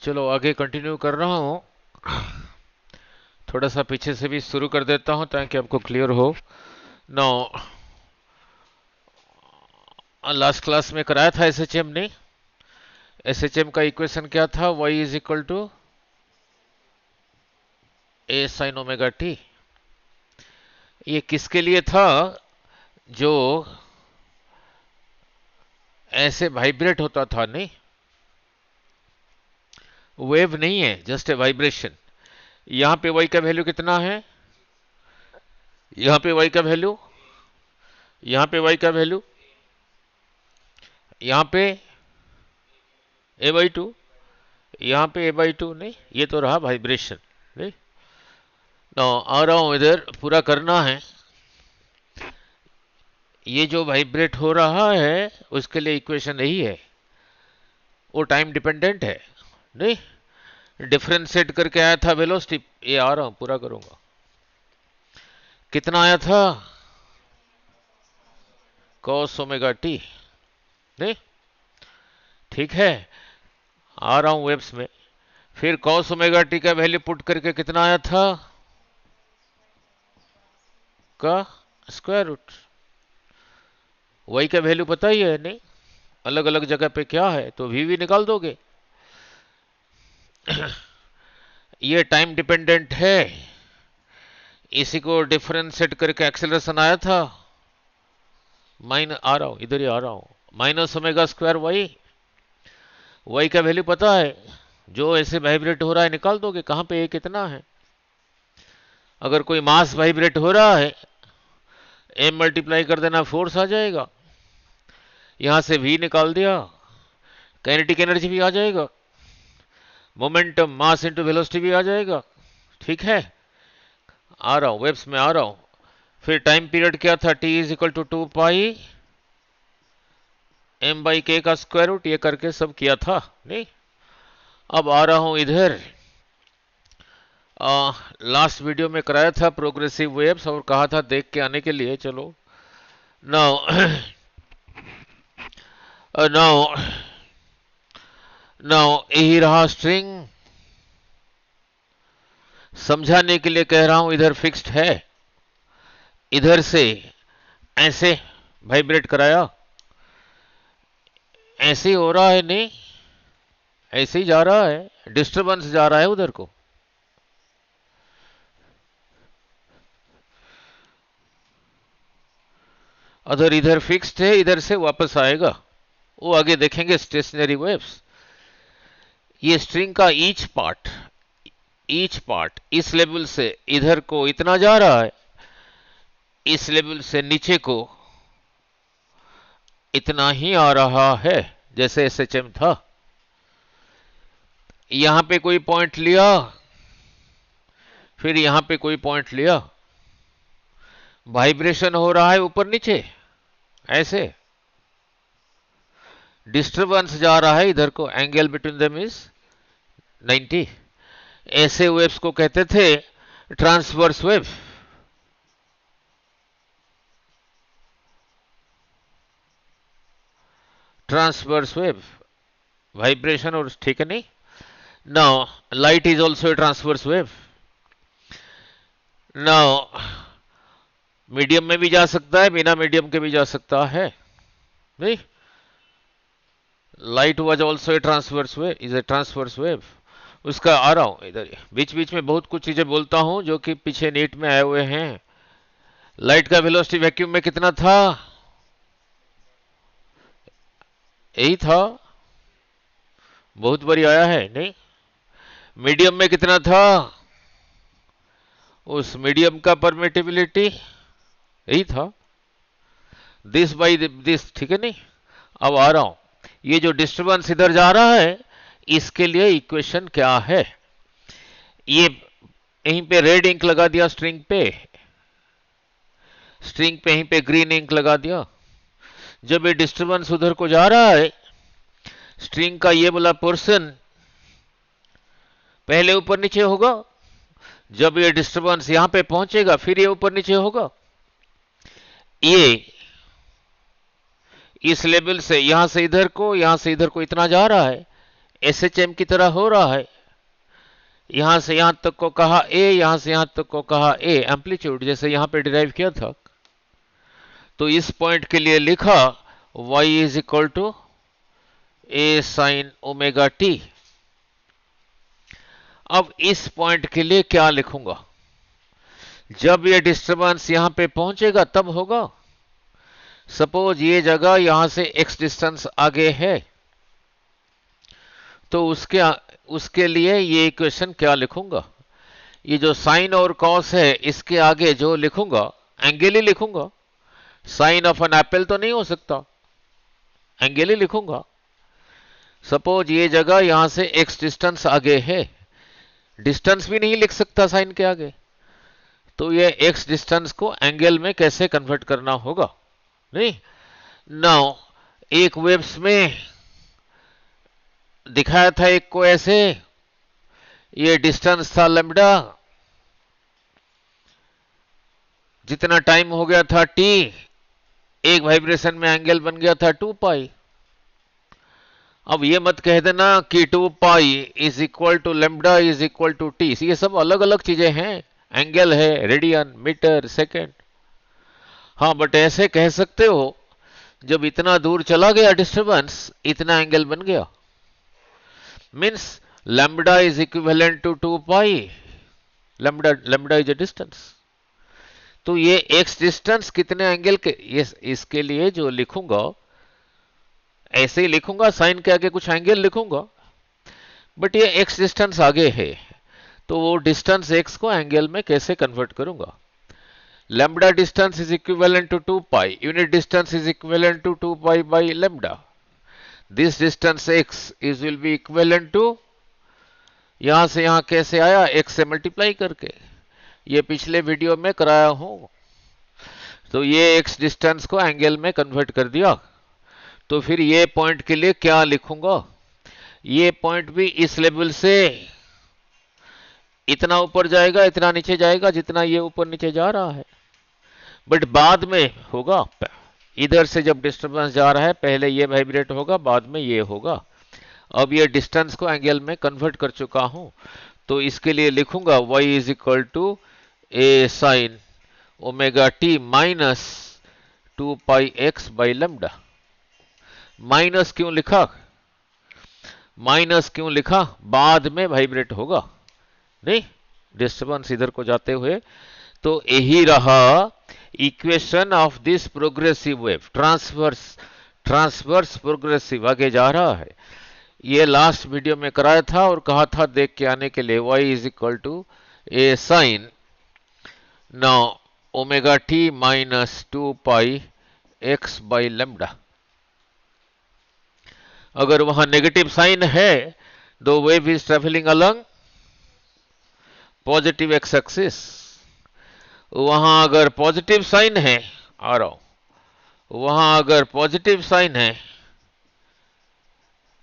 चलो आगे कंटिन्यू कर रहा हूँ। थोड़ा सा पीछे से भी शुरू कर देता हूँ ताकि आपको क्लियर हो। नो, लास्ट क्लास में कराया था एसएचएम ने। एसएचएम का इक्वेशन क्या था? y is equal to A sine omega T. ये किसके लिए था? जो ऐसे वाइब्रेट होता था, नहीं, वेव नहीं है, जस्ट ए वाइब्रेशन। यहां पे y का वैल्यू कितना है? यहां पे y का वैल्यू, यहां पे y का वैल्यू, यहां पे a/2, यहां पे a/2, नहीं, ये तो रहा वाइब्रेशन, नहीं। ना आ रहा हूं इधर, पूरा करना है। ये जो वाइब्रेट हो रहा है उसके लिए इक्वेशन यही है। वो टाइम डिपेंडेंट है, नहीं। डिफरेंशिएट करके आया था वेलोसिटी, ये आ रहा हूं, पूरा करूंगा। कितना आया था? cos ओमेगा टी, नहीं, ठीक है। आ रहा हूं वेब्स में। फिर cos ओमेगा टी का वैल्यू पुट करके कितना आया था? का स्क्वायर रूट। y का वैल्यू पता ही है, नहीं, अलग अलग जगह पे क्या है तो भी निकाल दोगे। ये टाइम डिपेंडेंट है। इसी को डिफरेंशिएट करके एक्सेलरेशन आया था, आ रहा हूं, इधर ही आ रहा हूं, माइनस ओमेगा स्क्वायर वाई का वैल्यू पता है, जो ऐसे वाइब्रेट हो रहा है निकाल दोगे कहां पे ए कितना है। अगर कोई मास वाइब्रेट हो रहा है, एम मल्टीप्लाई कर देना, फोर्स आ जाएगा। यहां से वी निकाल दिया, काइनेटिक एनर्जी भी आ जाएगा, मोमेंटम मास इंटू वेलोसिटी भी आ जाएगा। ठीक है, आ रहा हूं वेब्स में, आ रहा हूं। फिर टाइम पीरियड क्या था? T is equal to 2 pi M by K का स्क्वायर रूट, ये करके सब किया था, नहीं। अब आ रहा हूं इधर। लास्ट वीडियो में कराया था प्रोग्रेसिव वेव्स और कहा था देख के आने के लिए। चलो नाउ नाउ नाउ यही रहा स्ट्रिंग। समझाने के लिए कह रहा हूं, इधर फिक्स्ड है, इधर से ऐसे वाइब्रेट कराया, ऐसे ही हो रहा है, नहीं, ऐसे ही जा रहा है, डिस्टरबेंस जा रहा है उधर को। अगर इधर फिक्स्ड है, इधर से वापस आएगा, वो आगे देखेंगे स्टेशनरी वेव्स। ये स्ट्रिंग का ईच पार्ट इस लेवल से इधर को इतना जा रहा है, इस लेवल से नीचे को इतना ही आ रहा है, जैसे एसएचएम था। यहां पे कोई पॉइंट लिया, फिर यहां पे कोई पॉइंट लिया, वाइब्रेशन हो रहा है ऊपर नीचे, ऐसे डिस्टरबेंस जा रहा है इधर को, एंगल बिटवीन देम इज 90। ऐसे वेव्स को कहते थे transverse wave. Transverse wave vibration, और ठीक है, नहीं। Now light is also a transverse wave. Now medium में भी जा सकता है, बिना मीडियम के भी जा सकता है, नहीं। Light was also a transverse wave, is a transverse wave. उसका आ रहा हूं इधर, बीच बीच में बहुत कुछ चीजें बोलता हूं जो कि पीछे नीट में आए हुए हैं। लाइट का वेलोसिटी वैक्यूम में कितना था? यही था, बहुत बारी आया है, नहीं। मीडियम में कितना था? उस मीडियम का परमिटिबिलिटी यही था, दिस बाई दिस, ठीक है, नहीं। अब आ रहा हूं, ये जो डिस्टरबेंस इधर जा रहा है, इसके लिए इक्वेशन क्या है? ये यहीं पे रेड इंक लगा दिया, स्ट्रिंग पे यहीं पे ग्रीन इंक लगा दिया। जब ये डिस्टरबेंस उधर को जा रहा है, स्ट्रिंग का ये वाला पोर्शन पहले ऊपर नीचे होगा, जब ये डिस्टरबेंस यहां पे पहुंचेगा फिर ये ऊपर नीचे होगा। ये इस लेवल से यहां से इधर को, यहां से इधर को इतना जा रहा है, SHM की तरह हो रहा है। यहां से यहां तक को कहा A, यहां से यहां तक को कहा A, एम्पलीट्यूड जैसे यहां पे डिराइव किया था। तो इस पॉइंट के लिए लिखा y is equal to A sine omega T. अब इस पॉइंट के लिए क्या लिखूंगा? जब ये डिस्टरबेंस यहां पे पहुंचेगा तब होगा। सपोज ये जगह यहां से x डिस्टेंस आगे है, तो उसके लिए ये इक्वेशन क्या लिखूंगा? ये जो साइन और कॉस है इसके आगे जो लिखूंगा एंगल ही लिखूंगा। साइन ऑफ एन एप्पल तो नहीं हो सकता, एंगल ही लिखूंगा। सपोज ये जगह यहां से x डिस्टेंस आगे है, डिस्टेंस भी नहीं लिख सकता साइन के आगे, तो ये x डिस्टेंस को एंगल में कैसे कन्वर्ट करना होगा? नहीं, नाउ एक वेव्स में दिखाया था एक को ऐसे, ये डिस्टेंस था लैम्डा, जितना टाइम हो गया था t, एक वाइब्रेशन में एंगल बन गया था 2 पाई। अब ये मत कह देना कि 2 pi is equal to lambda is equal to T, ये सब अलग अलग चीजें हैं। एंगल है रेडियन, मीटर, सेकेंड। हाँ, बट ऐसे कह सकते हो जब इतना दूर चला गया डिस्टरबेंस, इतना एंगल बन गया, means lambda is equivalent to 2 pi. Lambda is a distance. तो ये x डिस्टेंस कितने एंगल के, ये इसके लिए जो लिखूंगा ऐसे ही लिखूंगा, साइन के आगे कुछ एंगल लिखूंगा, बट ये x डिस्टेंस आगे है, तो वो डिस्टेंस x को एंगल में कैसे कन्वर्ट करूंगा? Lambda distance is equivalent to 2 pi, unit distance is equivalent to 2 pi by lambda. This distance x is will be equivalent to, यहां से यहां कैसे आया? x से मल्टीप्लाई करके, ये पिछले वीडियो में कराया हूं। तो ये x डिस्टेंस को एंगल में कन्वर्ट कर दिया। तो फिर ये पॉइंट के लिए क्या लिखूंगा? ये पॉइंट भी इस लेवल से इतना ऊपर जाएगा, इतना नीचे जाएगा, जितना ये ऊपर नीचे जा रहा है, बट बाद में होगा। इधर से जब डिस्टरबेंस जा रहा है, पहले ये वाइब्रेट होगा, बाद में ये होगा। अब ये डिस्टेंस को एंगल में कन्वर्ट कर चुका हूं, तो इसके लिए लिखूंगा y is equal to A sine omega T minus 2 pi x by lambda. Minus क्यों लिखा? माइनस क्यों लिखा? बाद में वाइब्रेट होगा, नहीं, डिस्टरबेंस इधर को जाते हुए। तो यही रहा equation of this progressive wave, transverse progressive आगे जा रहा है। ये लास्ट वीडियो में कराया था और कहा था देख के आने के लिए, y is equal to A sine now omega T minus 2 pi x by lambda. अगर वहां नेगेटिव साइन है, the wave is travelling along positive x axis. वहां अगर पॉजिटिव साइन है, आ रहा हूं, वहां अगर पॉजिटिव साइन है,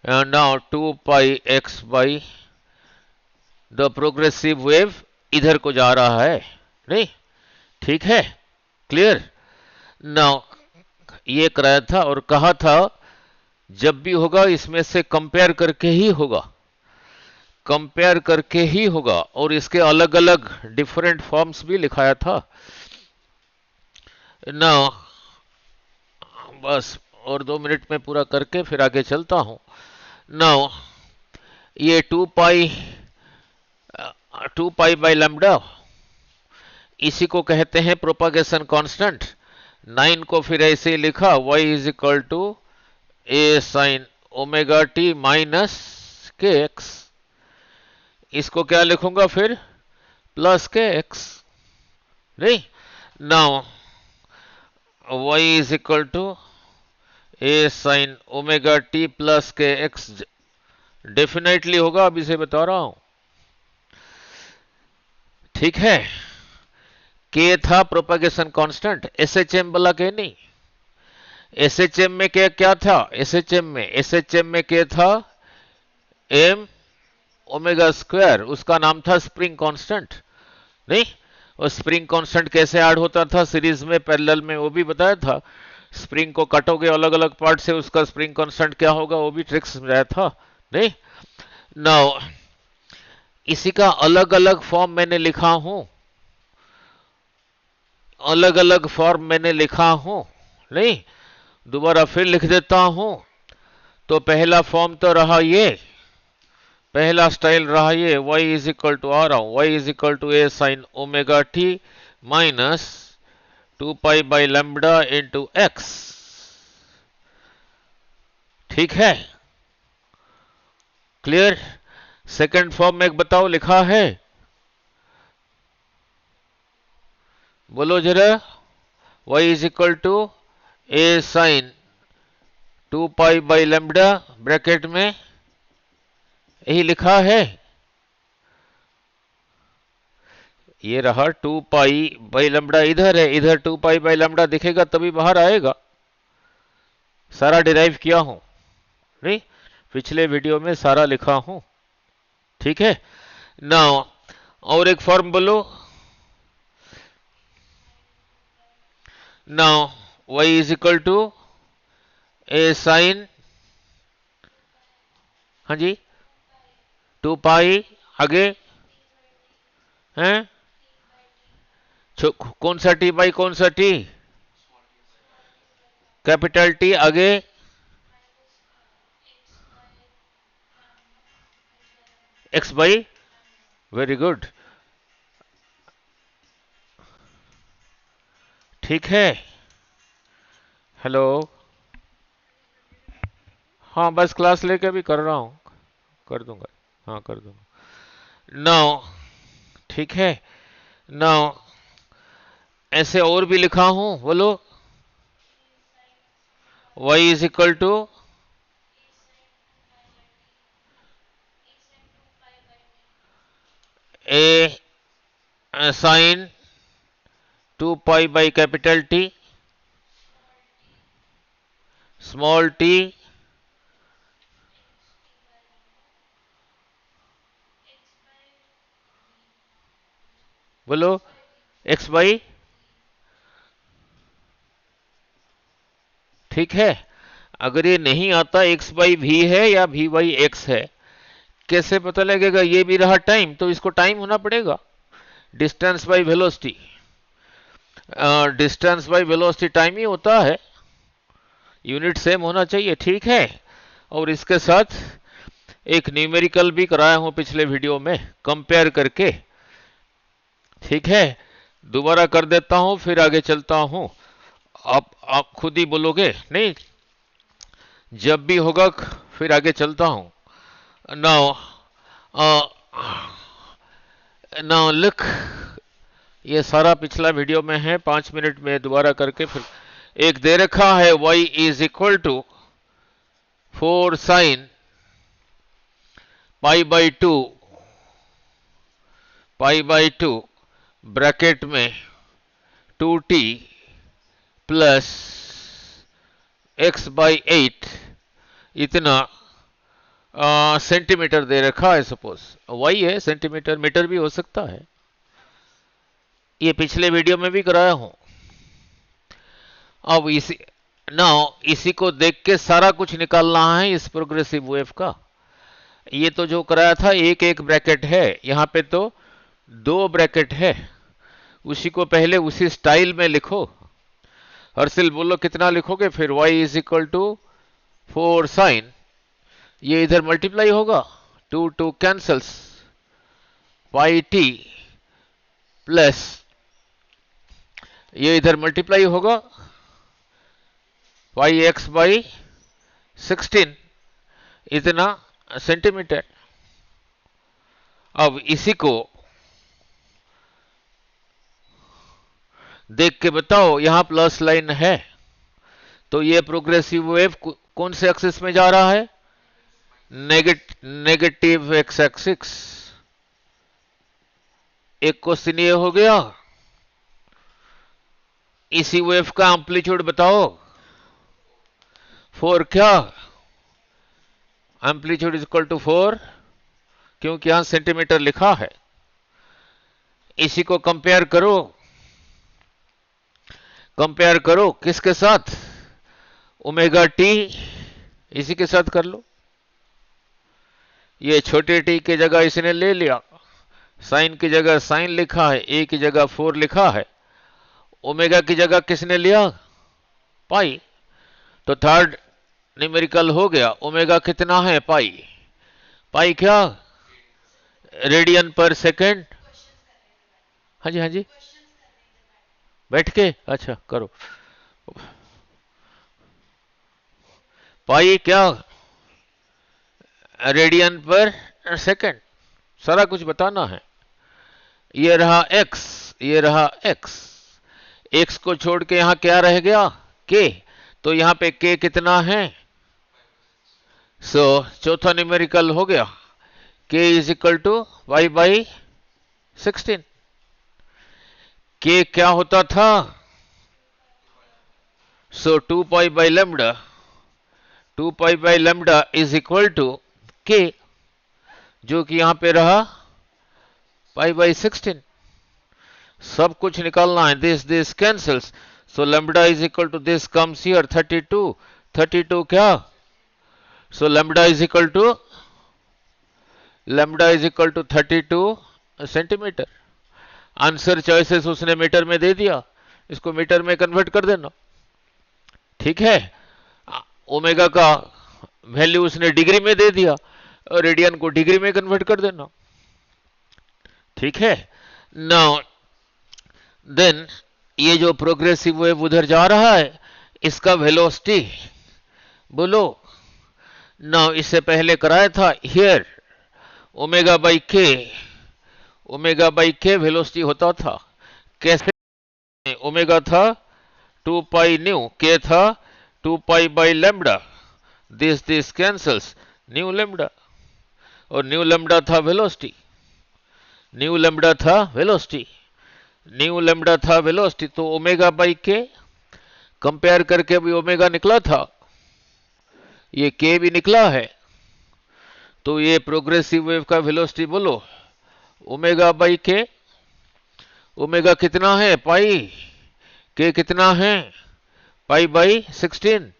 now 2 pi x by the progressive wave इधर को जा रहा है, नहीं, ठीक है, क्लियर। नाउ ये कराया था और कहा था जब भी होगा इसमें से कंपेयर करके ही होगा, कंपेयर करके ही होगा, और इसके अलग अलग डिफरेंट फॉर्म्स भी लिखाया था ना। बस और 2 मिनट में पूरा करके फिर आगे चलता हूं। नाउ ये 2 पाई बाई लैम्डा, इसी को कहते हैं प्रोपागेशन कांस्टेंट। 9 को फिर ऐसे ही लिखा y is equal to A sine omega T minus K x. इसको क्या लिखूंगा फिर? प्लस के एक्स, नहीं। Now y is equal to A sine omega T plus K x definitely होगा, अब इसे बता रहा हूं, ठीक है। के था प्रोपागेशन कांस्टेंट, SHM वाला के नहीं। SHM में क्या था? SHM में के था m ओमेगा स्क्वायर, उसका नाम था स्प्रिंग कांस्टेंट, नहीं। और स्प्रिंग कांस्टेंट कैसे ऐड होता था सीरीज में, पैरेलल में, वो भी बताया था। स्प्रिंग को काटोगे अलग अलग पार्ट से, उसका स्प्रिंग कांस्टेंट क्या होगा, वो भी ट्रिक्स में था, नहीं। नाउ इसी का अलग अलग फॉर्म मैंने लिखा हूं, अलग अलग फॉर्म मैंने लिखा हूं, नहीं दोबारा फिर लिख देता हूं। तो पहला फॉर्म तो रहा ये, पहला स्टाइल रहा ये, y इज इक्वल टू आ रहा हूं, y is equal to A sine omega T minus 2 pi by lambda into x. ठीक है, क्लियर। सेकंड फॉर्म में बताओ लिखा है, बोलो जरा। y is equal to A sine 2 pi by lambda bracket में, यही लिखा है। ये रहा 2 पाई बाई लैम्बडा, इधर है, इधर 2 पाई बाई लैम्बडा दिखेगा तभी बाहर आएगा। सारा डिराइव किया हूं, नहीं पिछले वीडियो में सारा लिखा हूं। ठीक है, नाउ और एक फॉर्म बोलो। Now y is equal to A sine, हाँ जी 2 पाई, आगे हैं, कौन सा टी बाई कौन सा टी, कैपिटल टी, आगे एक्स बाई, वेरी गुड, ठीक है। हेलो, हाँ बस क्लास लेके भी कर रहा हूं, कर दूंगा, हाँ कर दूंगा। नाउ ठीक है, नाउ ऐसे और भी लिखा हूं, बोलो। y is equal to A sine 2 pi by capital T small T बोलो एक्स बाई, ठीक है। अगर ये नहीं आता एक्स बाई भी है या भी बाई एक्स है, कैसे पता लगेगा। ये भी रहा टाइम, तो इसको टाइम होना पड़ेगा, distance by velocity, distance by velocity time ही होता है, यूनिट सेम होना चाहिए। ठीक है, और इसके साथ एक न्यूमेरिकल भी कराया हूं पिछले वीडियो में कंपेयर करके। ठीक है, दोबारा कर देता हूं फिर आगे चलता हूं। आप खुद ही बोलोगे, नहीं जब भी होगा फिर आगे चलता हूं। नाउ नाउ लुक, ये सारा पिछला वीडियो में है, 5 मिनट में दोबारा करके फिर एक दे रखा है y is equal to 4 sine pi by 2 bracket में 2t प्लस x बाई 8, इतना सेंटीमीटर दे रखा है। सपोज y है, सेंटीमीटर मीटर भी हो सकता है, ये पिछले वीडियो में भी कराया हूं। अब इसी को देख के सारा कुछ निकालना है इस प्रोग्रेसिव वेव का। ये तो जो कराया था एक एक ब्रैकेट है, यहां पे तो 2 ब्रैकेट है, उसी को पहले उसी स्टाइल में लिखो। हर्षिल बोलो कितना लिखोगे फिर, y is equal to 4 sine, ये इधर मल्टीप्लाई होगा, 2 2 कैंसल्स, पाई टी प्लस ये इधर मल्टीप्लाई होगा, पाई एक्स बाई 16, इतना सेंटीमीटर। अब इसी को देख के बताओ, यहां प्लस लाइन है तो ये प्रोग्रेसिव वेव कौन से एक्सिस में जा रहा है, नेगेटिव एक्स एक्सिस। एक क्वेश्चन ये हो गया। इसी वेव का एम्पलीट्यूड बताओ, 4 क्या, एम्पलीट्यूड इज इक्वल टू 4, क्योंकि यहां सेंटीमीटर लिखा है। इसी को कंपेयर करो, कंपेयर करो किसके साथ, ओमेगा टी, इसी के साथ कर लो। ये छोटे टी की जगह इसने ले लिया, साइन की जगह साइन लिखा है, ए की जगह 4 लिखा है, ओमेगा की जगह किसने लिया, पाई। तो थर्ड न्यूमेरिकल हो गया, ओमेगा कितना है, पाई। पाई क्या, रेडियन पर सेकेंड। हाँ जी हाँ जी, बैठ के, अच्छा करो। पाई क्या, रेडियन पर सेकेंड, सारा कुछ बताना है। ये रहा एक्स, ये रहा एक्स, एक्स को छोड़ के यहां क्या रह गया, के। तो यहां पे के कितना है, चौथा न्यूमेरिकल हो गया, K is equal to y by 16। K क्या होता था, 2 pi by lambda, 2 pi by lambda is equal to K, जो कि यहां पे रहा पाई बाई 16। सब कुछ निकालना है, this cancels, so lambda is equal to this comes here 32, 32 क्या, so lambda is equal to 32 centimetre. Answer choices उसने मीटर में दे दिया, इसको मीटर में कन्वर्ट कर देना, ठीक है। ओमेगा का वैल्यू उसने डिग्री में दे दिया, और रेडियन को डिग्री में कन्वर्ट कर देना, ठीक है। नाउ देन ये जो प्रोग्रेसिव वेव उधर जा रहा है, इसका वेलोसिटी बोलो। नाउ इससे पहले कराया था, हियर ओमेगा बाई के, ओमेगा बाई के वेलोसिटी होता था, कैसे, ओमेगा था 2 पाई न्यू, के था 2 pi by lambda, this cancels, new lambda, और न्यू लेमडा था वेलोसिटी, न्यू लेमडा था वेलोसिटी, न्यू लेमडा था वेलोसिटी। तो ओमेगा बाई के कंपेयर करके भी ओमेगा निकला था, ये के भी निकला है, तो ये प्रोग्रेसिव वेव का वेलोसिटी बोलो, ओमेगा बाई के। ओमेगा कितना है, पाई, के कितना है, पाई बाई 16,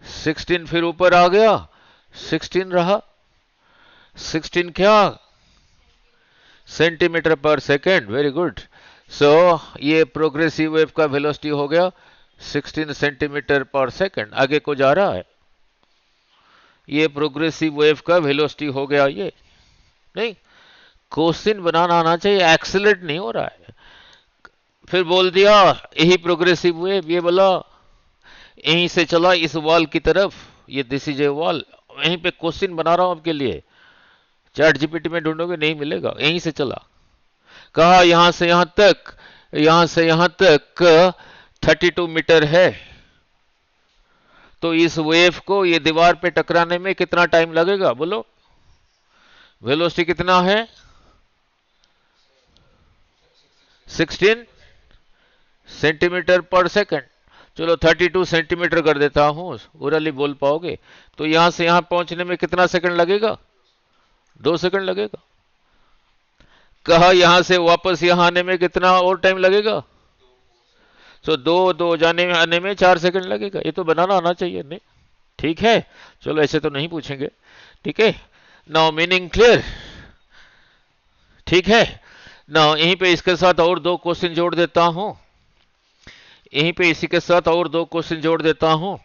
16 फिर ऊपर आ गया, 16 रहा, 16 क्या, सेंटीमीटर पर सेकेंड, वेरी गुड। सो ये प्रोग्रेसिव वेव का वेलोसिटी हो गया 16 सेंटीमीटर पर सेकेंड, आगे को जा रहा है, ये प्रोग्रेसिव वेव का वेलोसिटी हो गया। ये नहीं, क्वेश्चन बनाना आना चाहिए, एक्सेलरेट नहीं हो रहा है। फिर बोल दिया यही प्रोग्रेसिव वेव, ये बोला यहीं से चला इस वॉल की तरफ, ये दिस इज ए वॉल, यहीं पे क्वेश्चन बना रहा हूं आपके लिए, चैट जीपीटी में ढूंढोगे नहीं मिलेगा, यहीं से चला, कहा यहां से यहां तक, यहां से यहां तक 32 मीटर है, तो इस वेव को ये दीवार पे टकराने में कितना टाइम लगेगा बोलो, वेलोसिटी कितना है, 16 सेंटीमीटर पर सेकंड, चलो 32 सेंटीमीटर कर देता हूं, ओरली बोल पाओगे। तो यहां से यहां पहुंचने में कितना सेकंड लगेगा, 2 सेकंड लगेगा। कहा यहां से वापस यहां आने में कितना और टाइम लगेगा, तो 2 जाने में आने में 4 सेकंड लगेगा। ये तो बनाना आना चाहिए, नहीं ठीक है, चलो ऐसे तो नहीं पूछेंगे, ठीक है। नाउ मीनिंग क्लियर, ठीक है। नाउ यहीं पे इसके साथ और 2 क्वेश्चन जोड़ देता हूं, यहीं पे इसी के साथ और 2 क्वेश्चन जोड़ देता हूं।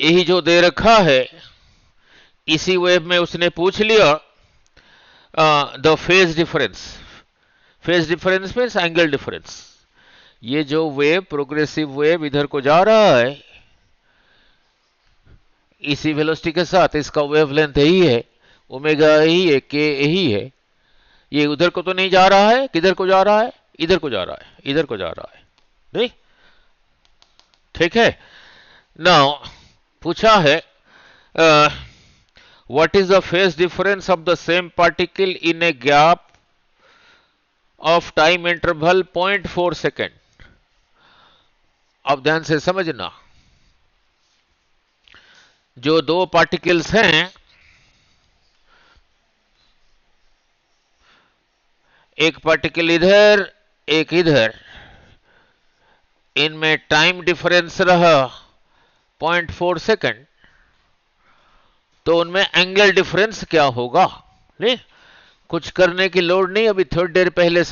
यही जो दे रखा है, इसी वेव में उसने पूछ लिया the phase difference, phase difference means angle difference. ये जो वेव प्रोग्रेसिव वेव इधर को जा रहा है इसी वेलोसिटी के साथ, इसका वेवलेंथ यही है, ओमेगा यही है, के यही है, ये उधर को तो नहीं जा रहा है, किधर को जा रहा है, इधर को जा रहा है, इधर को जा रहा है, नहीं ठीक है। नाउ पूछा है what is the phase difference of the same particle in a gap of time interval 0.4 second. अब ध्यान से समझना, जो 2 पार्टिकल्स हैं, एक पार्टिकल इधर एक इधर, इनमें टाइम डिफरेंस रहा 0.4 सेकेंड, तो उनमें एंगल डिफरेंस क्या होगा? नहीं, कुछ करने की लोड नहीं, अभी थोड़ी देर पहले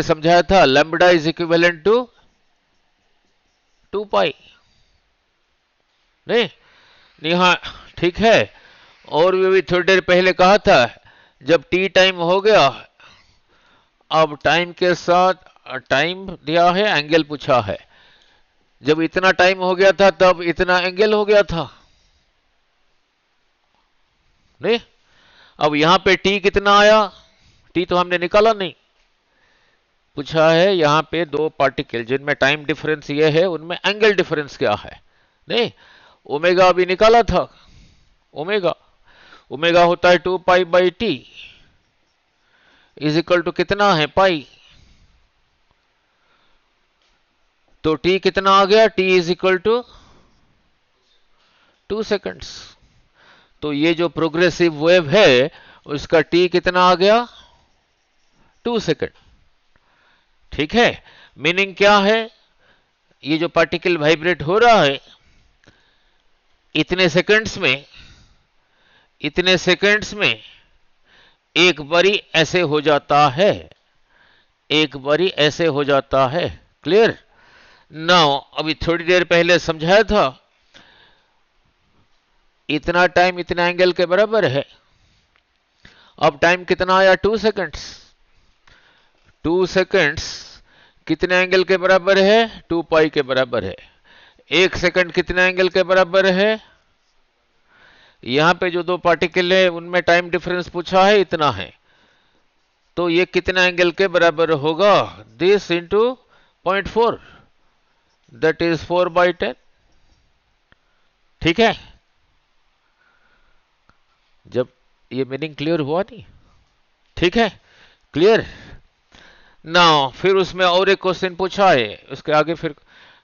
समझाया था, लैम्ब्डा इज इक्विवेलेंट टू 2 पाई। नहीं हाँ ठीक है। और भी थोड़ी देर पहले कहा था, जब टी टाइम हो गया, अब टाइम के साथ टाइम दिया है, एंगल पूछा है। जब इतना टाइम हो गया था तब इतना एंगल हो गया था। नहीं, अब यहां पे टी कितना आया? टी तो हमने निकाला नहीं, पूछा है यहां पे दो पार्टिकल जिनमें टाइम डिफरेंस ये है, उनमें एंगल डिफरेंस क्या है? नहीं, ओमेगा अभी निकाला था। ओमेगा होता है 2 pi by T is equal to कितना है? पाई। तो टी कितना आ गया? T is equal to 2 seconds. तो ये जो प्रोग्रेसिव वेव है उसका टी कितना आ गया? 2 सेकंड। ठीक है, मीनिंग क्या है? ये जो पार्टिकल वाइब्रेट हो रहा है इतने सेकंड्स में एक बारी ऐसे हो जाता है, क्लियर? नाउ अभी थोड़ी देर पहले समझाया था, इतना टाइम इतना एंगल के बराबर है। अब टाइम कितना आया? 2 सेकंड्स। 2 सेकंड्स कितने एंगल के बराबर है? 2 पाई के बराबर है। 1 सेकंड कितने एंगल के बराबर है? यहां पे जो दो पार्टिकल है उनमें टाइम डिफरेंस पूछा है, इतना है। तो ये कितना एंगल के बराबर होगा? This into 0.4, that is 4/10। ठीक है, जब ये मीनिंग क्लियर हुआ नहीं? ठीक है, क्लियर ना? फिर उसमें और एक क्वेश्चन पूछा है, उसके आगे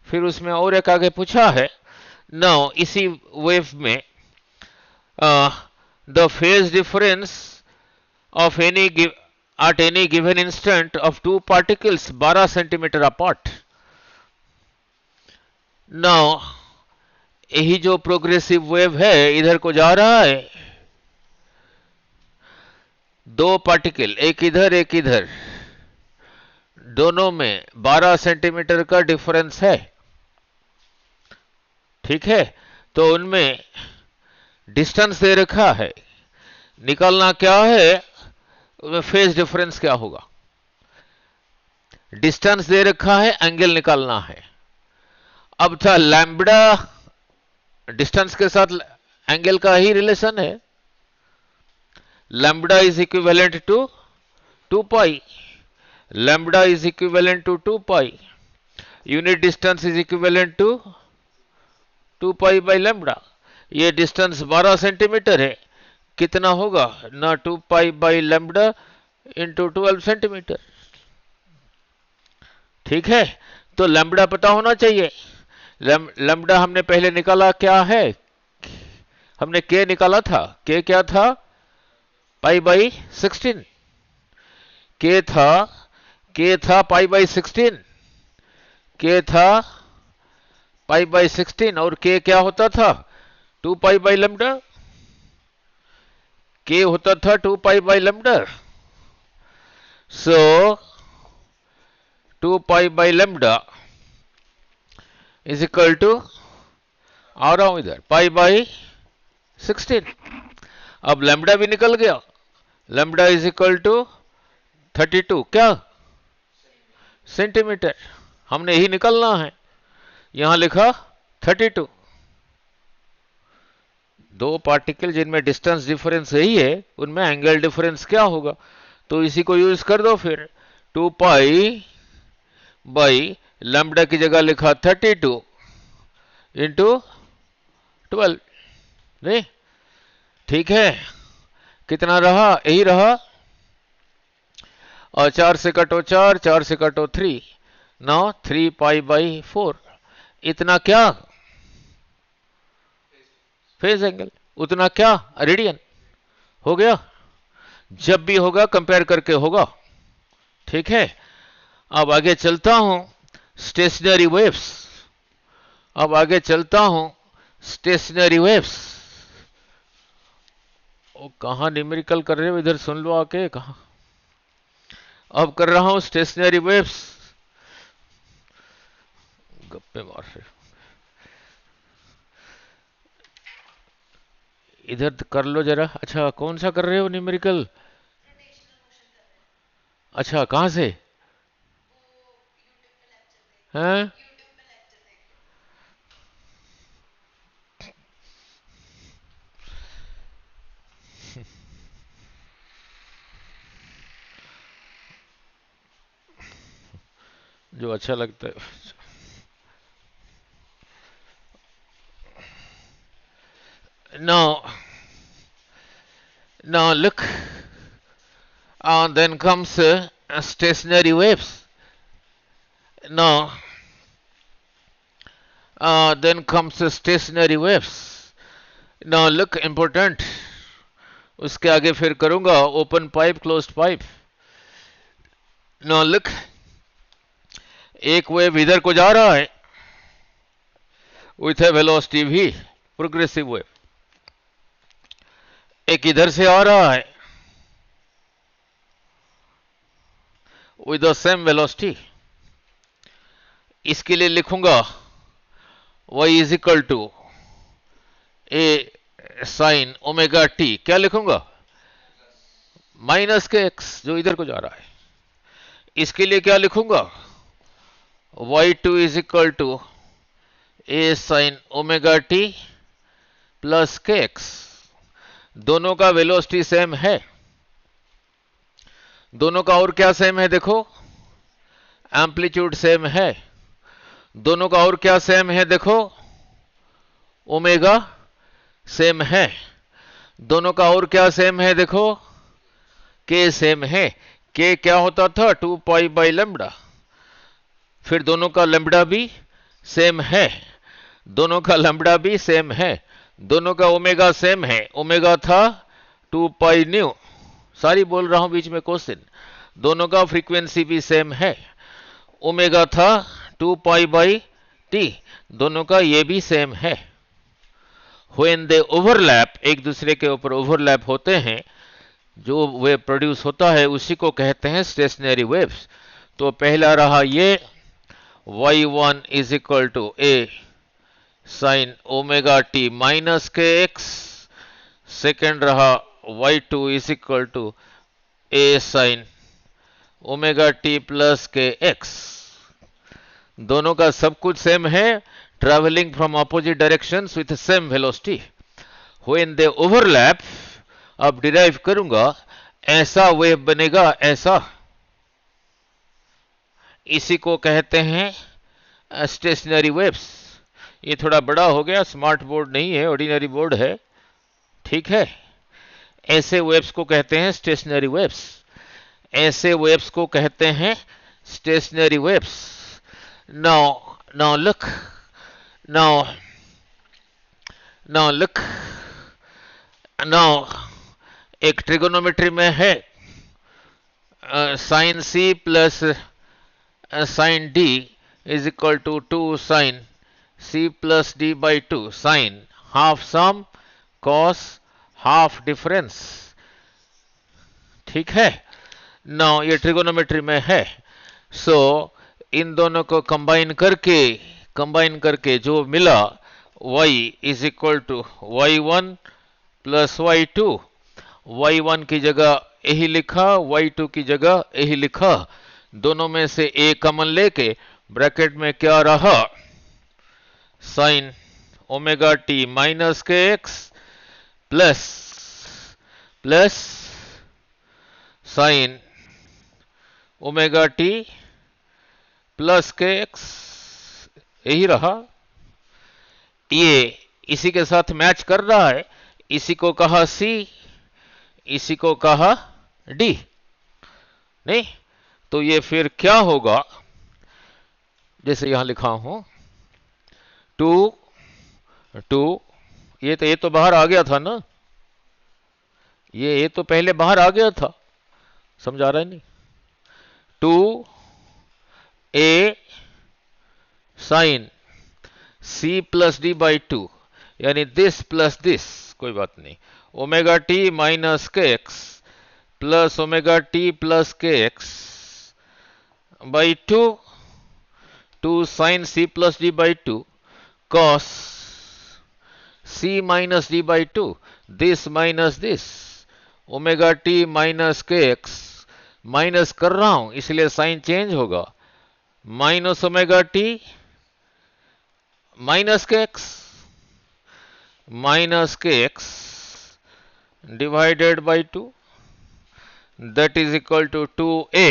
फिर उसमें और एक आगे पूछा है ना, इसी वेव में the phase difference of at any given instant of two particles 12 centimetre apart. Now यही जो प्रोग्रेसिव वेव है इधर को जा रहा है, दो पार्टिकल एक इधर, दोनों में 12 सेंटीमीटर का डिफरेंस है। ठीक है, तो उनमें डिस्टेंस दे रखा है, निकालना क्या है? फेज डिफरेंस क्या होगा? डिस्टेंस दे रखा है, एंगल निकालना है। अब था लैम्ब्डा, डिस्टेंस के साथ एंगल का ही रिलेशन है। Lambda is equivalent to 2 pi, lambda is equivalent to 2 pi, unit distance is equivalent to 2 pi by lambda. ये डिस्टेंस 12 सेंटीमीटर है, कितना होगा ना? 2 pi by lambda into 12 centimetre. ठीक है, तो लैम्ब्डा पता होना चाहिए। लैम्ब्डा हमने पहले निकाला, क्या है? हमने के निकाला था। के क्या था? Pi by 16। के था पाई बाई 16, के था पाई बाई 16, और के क्या होता था? 2 पाई बाई लैम्ब्डा। के होता था 2 pi by lambda. So 2 pi by lambda is equal to, आ रहा हूं इधर, पाई बाई 16। अब लैम्ब्डा भी निकल गया, लैम्ब्डा इज इक्वल टू 32 क्या? सेंटीमीटर। हमने यही निकलना है, यहां लिखा 32। दो पार्टिकल जिनमें डिस्टेंस डिफरेंस यही है, उनमें एंगल डिफरेंस क्या होगा? तो इसी को यूज कर दो फिर। 2 पाई बाई लैम्ब्डा की जगह लिखा 32 इंटू 12। नहीं, ठीक है, कितना रहा? यही रहा, और 4 से कटो 4, 4 से कटो 3, नाउ 3 पाई बाई 4। इतना क्या? Phase angle. उतना क्या? रेडियन। हो गया, जब भी होगा कंपेयर करके होगा। ठीक है, अब आगे चलता हूं स्टेशनरी वेव्स। अब आगे चलता हूं स्टेशनरी वेव्स। ओ कहाँ न्यूमेरिकल कर रहे हो, इधर सुन लो आके। कहाँ अब कर रहा हूं स्टेशनरी वेव्स। गप्पे मार रहे हो, इधर कर लो जरा। अच्छा कौन सा कर रहे हो न्यूमेरिकल? अच्छा कहाँ से? हैं? जो अच्छा लगता है। Now, now look, then comes stationary waves. Now, then comes stationary waves. Now look important. उसके आगे फिर करूंगा open pipe closed pipe. Now look, एक वेव इधर को जा रहा है विथ ए वेलोसिटी भी, प्रोग्रेसिव वेव। एक इधर से आ रहा है विद द सेम वेलोसिटी। इसके लिए लिखूंगा y is equal to A sine omega T. क्या लिखूंगा? माइनस के एक्स, जो इधर को जा रहा है। इसके लिए क्या लिखूंगा? y2 is equal to A sine omega T plus K x. दोनों का वेलोसिटी सेम है। दोनों का और क्या सेम है देखो? एम्पलीट्यूड सेम है। दोनों का और क्या सेम है देखो? ओमेगा सेम है। दोनों का और क्या सेम है देखो? के सेम है। के क्या होता था? 2 पाई बाई लैम्ब्डा। फिर दोनों का लैम्ब्डा भी सेम है। दोनों का लैम्ब्डा भी सेम है। दोनों का ओमेगा सेम है। ओमेगा था 2 पाई न्यू। सारी बोल रहा हूं बीच में क्वेश्चन। दोनों का फ्रीक्वेंसी भी सेम है। ओमेगा था 2 पाई बाई टी। दोनों का ये भी सेम है। व्हेन दे ओवरलैप, एक दूसरे के ऊपर ओवरलैप होते हैं, जो वेव प्रोड्यूस होता है उसी को कहते हैं स्टेशनरी वेव्स। तो पहला रहा ये y1 is equal to A sine omega T minus K x. Second रहा y2 is equal to A sine omega T plus K x. दोनों का सब कुछ सेम है, travelling from opposite directions with same velocity. When they overlap, अब derive करूंगा, ऐसा wave बनेगा, ऐसा। इसी को कहते हैं स्टेशनरी वेव्स। ये थोड़ा बड़ा हो गया, स्मार्ट बोर्ड नहीं है, ऑर्डिनरी बोर्ड है, ठीक है। ऐसे वेव्स को कहते हैं स्टेशनरी वेव्स। ऐसे वेव्स को कहते हैं stationary waves. Now look, now look, now एक ट्रिगोनोमेट्री में है sine C plus sine D is equal to 2 sine C plus D by 2 sine half sum cos half difference, ठीक है। नाउ ये ट्रिगोनोमेट्री में है। सो इन दोनों को कंबाइन करके जो मिला y is equal to y1 plus y2। y1 की जगह यही लिखा, y2 की जगह यही लिखा। दोनों में से a कॉमन लेके ब्रैकेट में क्या रहा? Sign omega T minus K X plus sign omega T plus K x, यही रहा। ये इसी के साथ मैच कर रहा है। इसी को कहा सी, इसी को कहा डी, नहीं? तो ये फिर क्या होगा? जैसे यहां लिखा हूं 2 ये तो बाहर आ गया था ना। ये तो पहले बाहर आ गया था, समझा रहा है नहीं? 2 A sine C plus D by 2, यानी दिस प्लस दिस, कोई बात नहीं, omega T minus K X plus omega T plus K X by two sine C plus D by two cos C minus D by two, this minus this, omega T minus K X, minus कर रहा हूं इसलिए sign change होगा, minus omega T minus K X divided by two, that is equal to 2a,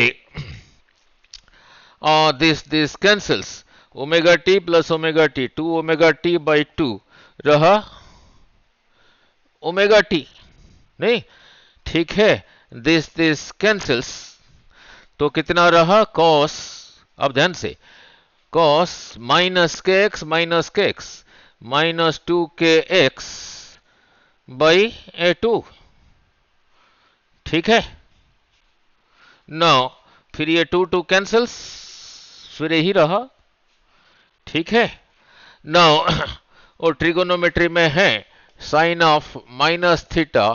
this cancels, omega t plus omega t, 2 omega t by 2 रहा omega T, नहीं ठीक है, this cancels, तो कितना रहा cos, अब ध्यान से, cos minus K X minus 2 के एक्स बाई a2, ठीक है। नाउ फिर ये 2 कैंसल्स, फिर यही रहा, ठीक है। नाउ और ट्रिगोनोमेट्री में है sine of minus theta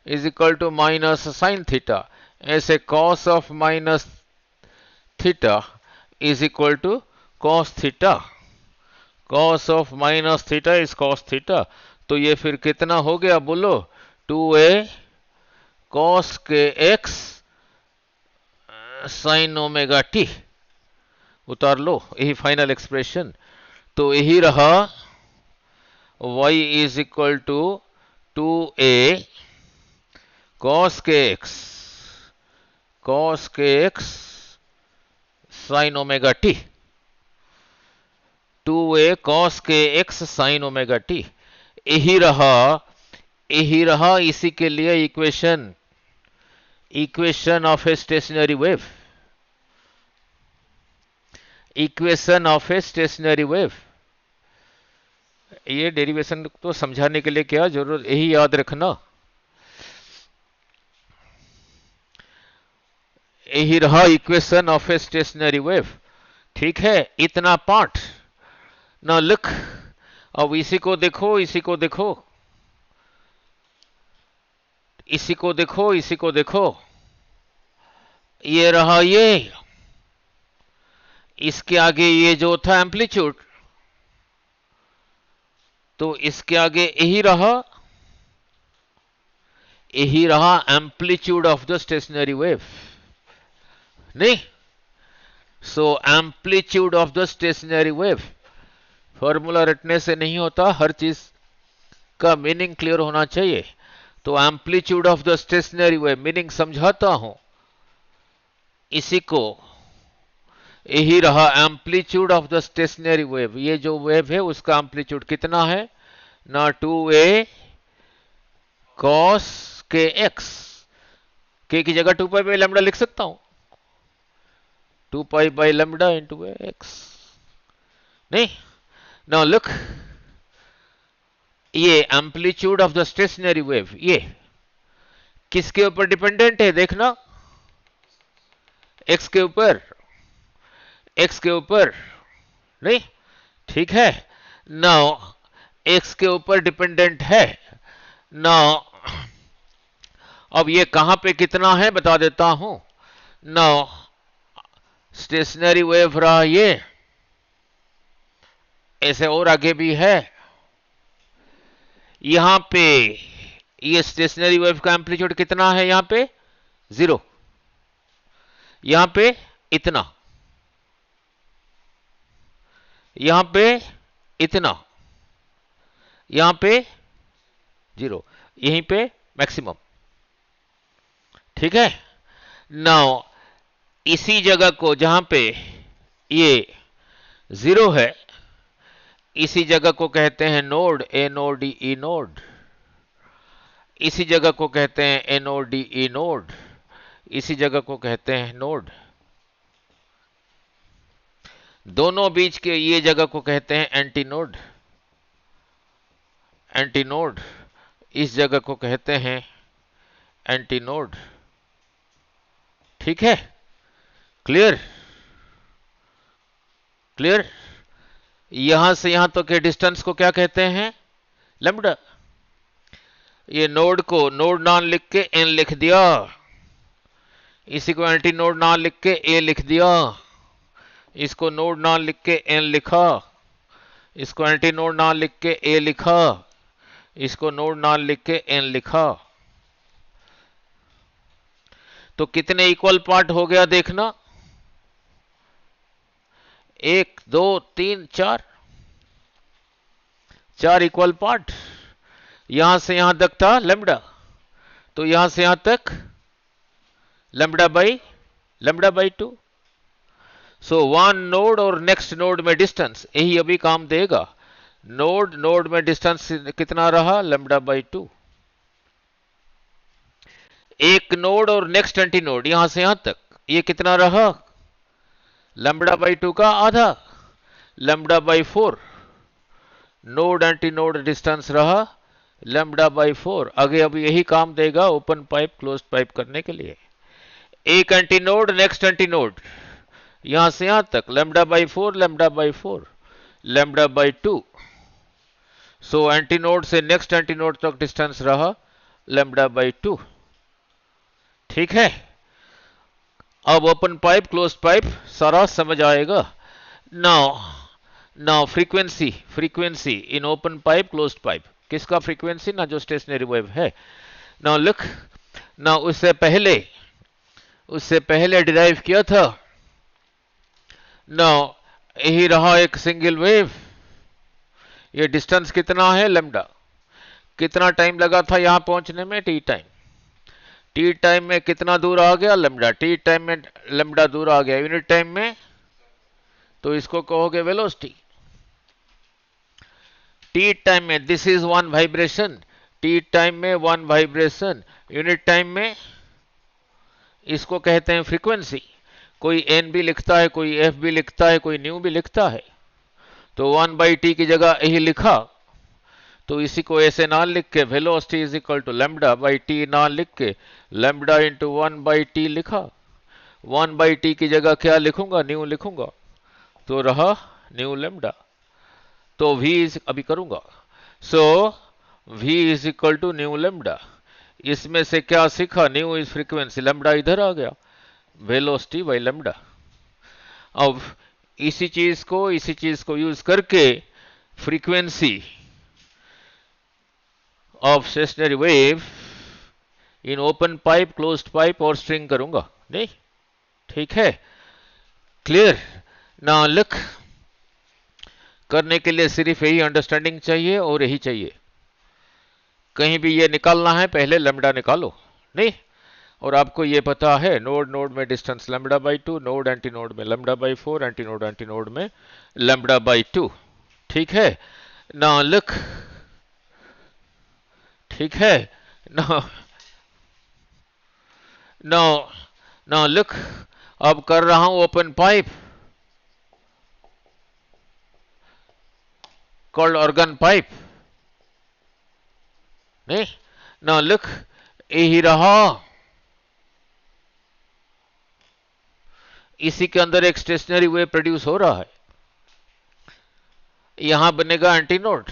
is equal to minus sine theta, ऐसे cos of minus theta is equal to cos theta, cos of minus theta is cos theta, तो ये फिर कितना हो गया बोलो, 2a cos K X sine omega T, उतार लो, यही फाइनल एक्सप्रेशन, तो यही रहा y is equal to 2a cos K X sine omega T, 2a cos K X sine omega T, यही रहा इसी के लिए equation of a stationary wave, equation of a stationary wave. ये डेरिवेशन तो समझाने के लिए क्या जरूरत, यही याद रखना, यही रहा equation of a stationary wave, ठीक है। इतना पार्ट ना लिख, अब इसी को देखो, इसी को देखो, ये रहा, ये इसके आगे ये जो था एम्पलीट्यूड, तो इसके आगे यही रहा amplitude of the stationary wave, नहीं, so amplitude of the stationary wave, formula रटने से नहीं होता, हर चीज का मीनिंग क्लियर होना चाहिए। तो amplitude of the stationary wave meaning समझाता हूं, इसी को, यही रहा amplitude of the stationary wave, ये जो वेव है उसका एम्पलीट्यूड कितना है ना, 2a कॉस के एक्स, के की जगह 2 पाई बाई लैम्डा लिख सकता हूं, 2 pi by lambda into x, नहीं, नाउ लुक, ये amplitude of the stationary wave, ये किसके ऊपर डिपेंडेंट है देखना, एक्स के ऊपर, नहीं, ठीक है। नाउ एक्स के ऊपर डिपेंडेंट है, नाउ अब ये कहां पे कितना है बता देता हूं, नाउ स्टेशनरी वेव रहा ये, ऐसे और आगे भी है, यहां पे ये स्टेशनरी वेव का एम्पलीट्यूड कितना है, यहां पे 0, यहां पे इतना, यहां पे इतना, यहां पे 0, यहीं पे मैक्सिमम, ठीक है। नाउ इसी जगह को जहां पे ये 0 है, इसी जगह को कहते हैं नोड, ए नोड ई नोड, इसी जगह को कहते हैं ए नोड ई नोड, इसी जगह को कहते हैं नोड, दोनों बीच के ये जगह को कहते हैं एंटीनोड, इस जगह को कहते हैं एंटीनोड, ठीक है, क्लियर, यहां से यहां तक के डिस्टेंस को क्या कहते हैं, लैम्ब्डा। ये नोड को नोड नाम लिख के एन लिख दिया, इसी को एंटी नोड नाम लिख के ए लिख दिया, इसको नोड नाम लिख के एन लिखा, इसको एंटी नोड नाम लिख के ए लिखा, इसको नोड नाम लिख के एन लिखा। तो कितने इक्वल पार्ट हो गया देखना, 1 2 3 4, 4 इक्वल पार्ट। यहां से यहां तक था लैम्ब्डा, तो यहां से यहां तक lambda by 2। So one node और नेक्स्ट नोड में डिस्टेंस, यही अभी काम देगा। नोड नोड में डिस्टेंस कितना रहा, लैम्ब्डा बाई 2। एक नोड और नेक्स्ट एंटी नोड यहां से यहां तक, ये कितना रहा, लैम्ब्डा बाई 2 का आधा, lambda by 4। Node anti node distance रहा लैम्ब्डा बाई 4। आगे अभी यही काम देगा ओपन पाइप क्लोज्ड पाइप करने के लिए। एक anti node next anti node यहां से यहां तक, lambda by 4 lambda by 4 lambda by 2। So anti node से नेक्स्ट एंटी नोड तक डिस्टेंस रहा लैम्ब्डा बाई 2। ठीक है, अब ओपन पाइप क्लोज्ड पाइप सारा समझ आएगा। Now frequency in open pipe closed pipe, किसका फ्रीक्वेंसी ना, जो स्टेशनरी वेव है। नाउ लुक, नाउ उससे पहले डिराइव किया था। नाउ यही रहा एक सिंगल वेव, ये डिस्टेंस कितना है, लैम्ब्डा। कितना टाइम लगा था यहां पहुंचने में, टी टाइम। टी टाइम में कितना दूर आ गया, लैम्ब्डा। टी टाइम में लैम्ब्डा दूर आ गया, यूनिट टाइम में तो इसको कहोगे वेलोसिटी। टी टाइम में this is one vibration, T time में वन वाइब्रेशन, यूनिट टाइम में इसको कहते हैं फ्रीक्वेंसी। कोई एन भी लिखता है, कोई एफ भी लिखता है, कोई न्यू भी लिखता है। तो 1/t की जगह यही लिखा, तो इसी को ऐसे ना लिख के velocity is equal to lambda by T ना लिख के लैम्ब्डा इंटू 1/t लिखा। 1/t की जगह क्या लिखूंगा, न्यू लिखूंगा, तो रहा न्यू लैम्ब्डा। तो v अभी करूंगा, so v is equal to nu lambda. इसमें से क्या सीखा, न्यू इज फ्रीक्वेंसी, लैम्ब्डा इधर आ गया, वेलोसिटी बाई लैम्ब्डा। अब इसी चीज को यूज करके frequency of stationary wave in open pipe closed pipe और स्ट्रिंग करूंगा, नहीं ठीक है, क्लियर ना। लुक, करने के लिए सिर्फ यही अंडरस्टैंडिंग चाहिए और यही चाहिए। कहीं भी ये निकालना है पहले लैम्ब्डा निकालो, नहीं। और आपको ये पता है नोड नोड में distance lambda by 2, node anti node में लैम्ब्डा बाई 4, एंटी नोड में लैम्ब्डा बाई 2। ठीक है ना। लुक, ठीक है ना। नाउ लुक, अब कर रहा हूं open pipe called organ pipe, नहीं। नाउ लुक, यही रहा, इसी के अंदर एक स्टेशनरी वेव प्रोड्यूस हो रहा है। यहां बनेगा एंटी नोड,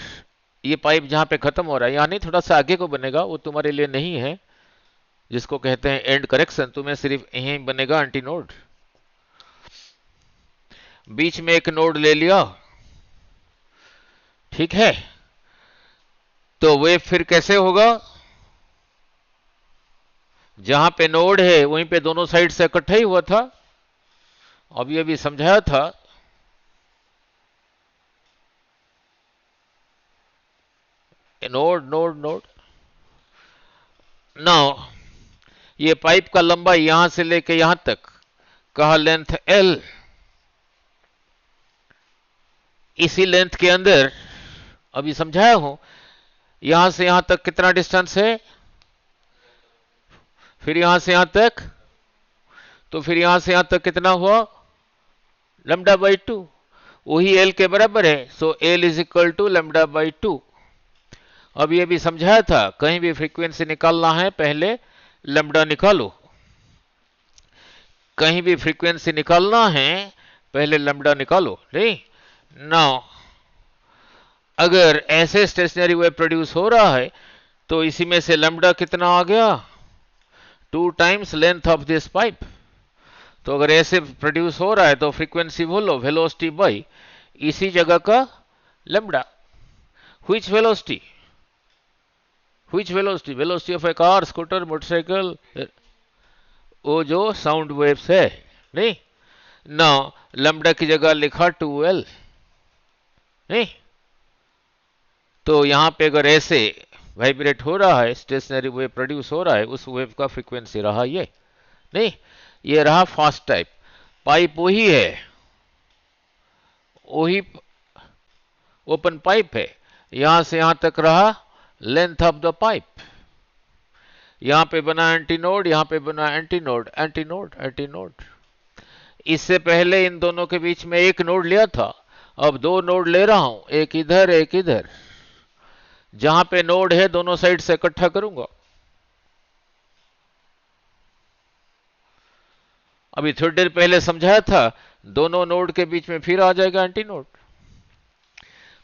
ये पाइप जहां पे खत्म हो रहा है, यहां नहीं, थोड़ा सा आगे को बनेगा, वो तुम्हारे लिए नहीं है, जिसको कहते हैं एंड करेक्शन। तुम्हें सिर्फ यहीं बनेगा एंटी नोड। बीच में एक नोड ले लिया, ठीक है, तो वेव फिर कैसे होगा, जहां पे नोड है वहीं पे दोनों साइड से इकट्ठा ही हुआ था, अब ये भी समझाया था। नोड नाउ ये पाइप का लंबाई यहां से लेके यहां तक कहा लेंथ L। इसी लेंथ के अंदर अभी समझाया हूं, यहां से यहां तक कितना डिस्टेंस है, फिर यहां से यहां तक, तो फिर यहां से यहां तक कितना हुआ, लैम्ब्डा बाई 2, वही L के बराबर है। So L is equal to lambda by 2। अब ये भी समझाया था, कहीं भी फ्रीक्वेंसी निकालना है पहले लैम्ब्डा निकालो, कहीं भी फ्रीक्वेंसी निकालना है पहले लैम्ब्डा निकालो, नहीं। नाउ अगर ऐसे स्टेशनरी वेव प्रोड्यूस हो रहा है तो इसी में से लैम्डा कितना आ गया, 2 times length of this pipe. तो अगर ऐसे प्रोड्यूस हो रहा है तो फ्रीक्वेंसी बोलो वेलोसिटी बाई इसी जगह का lambda. Which velocity, which velocity, velocity of A car, scooter, motorcycle, वो जो साउंड वेव्स है नहीं ना, लैम्डा की जगह लिखा 2L नहीं। तो यहां पे अगर ऐसे वाइब्रेट हो रहा है, स्टेशनरी वेव प्रोड्यूस हो रहा है, उस वेव का फ्रीक्वेंसी रहा ये नहीं, ये रहा फास्ट टाइप। पाइप वही है, वही ओपन पाइप है, यहां से यहां तक रहा लेंथ ऑफ द पाइप। यहां पे बना एंटीनोड, यहां पे बना एंटीनोड, एंटीनोड, एंटीनोड। इससे पहले इन दोनों के बीच में एक नोड लिया था, अब 2 नोड ले रहा हूं, एक इधर एक इधर। जहां पे नोड है दोनों साइड से इकट्ठा करूंगा। अभी थोड़ी देर पहले समझाया था, दोनों नोड के बीच में फिर आ जाएगा एंटीनोड,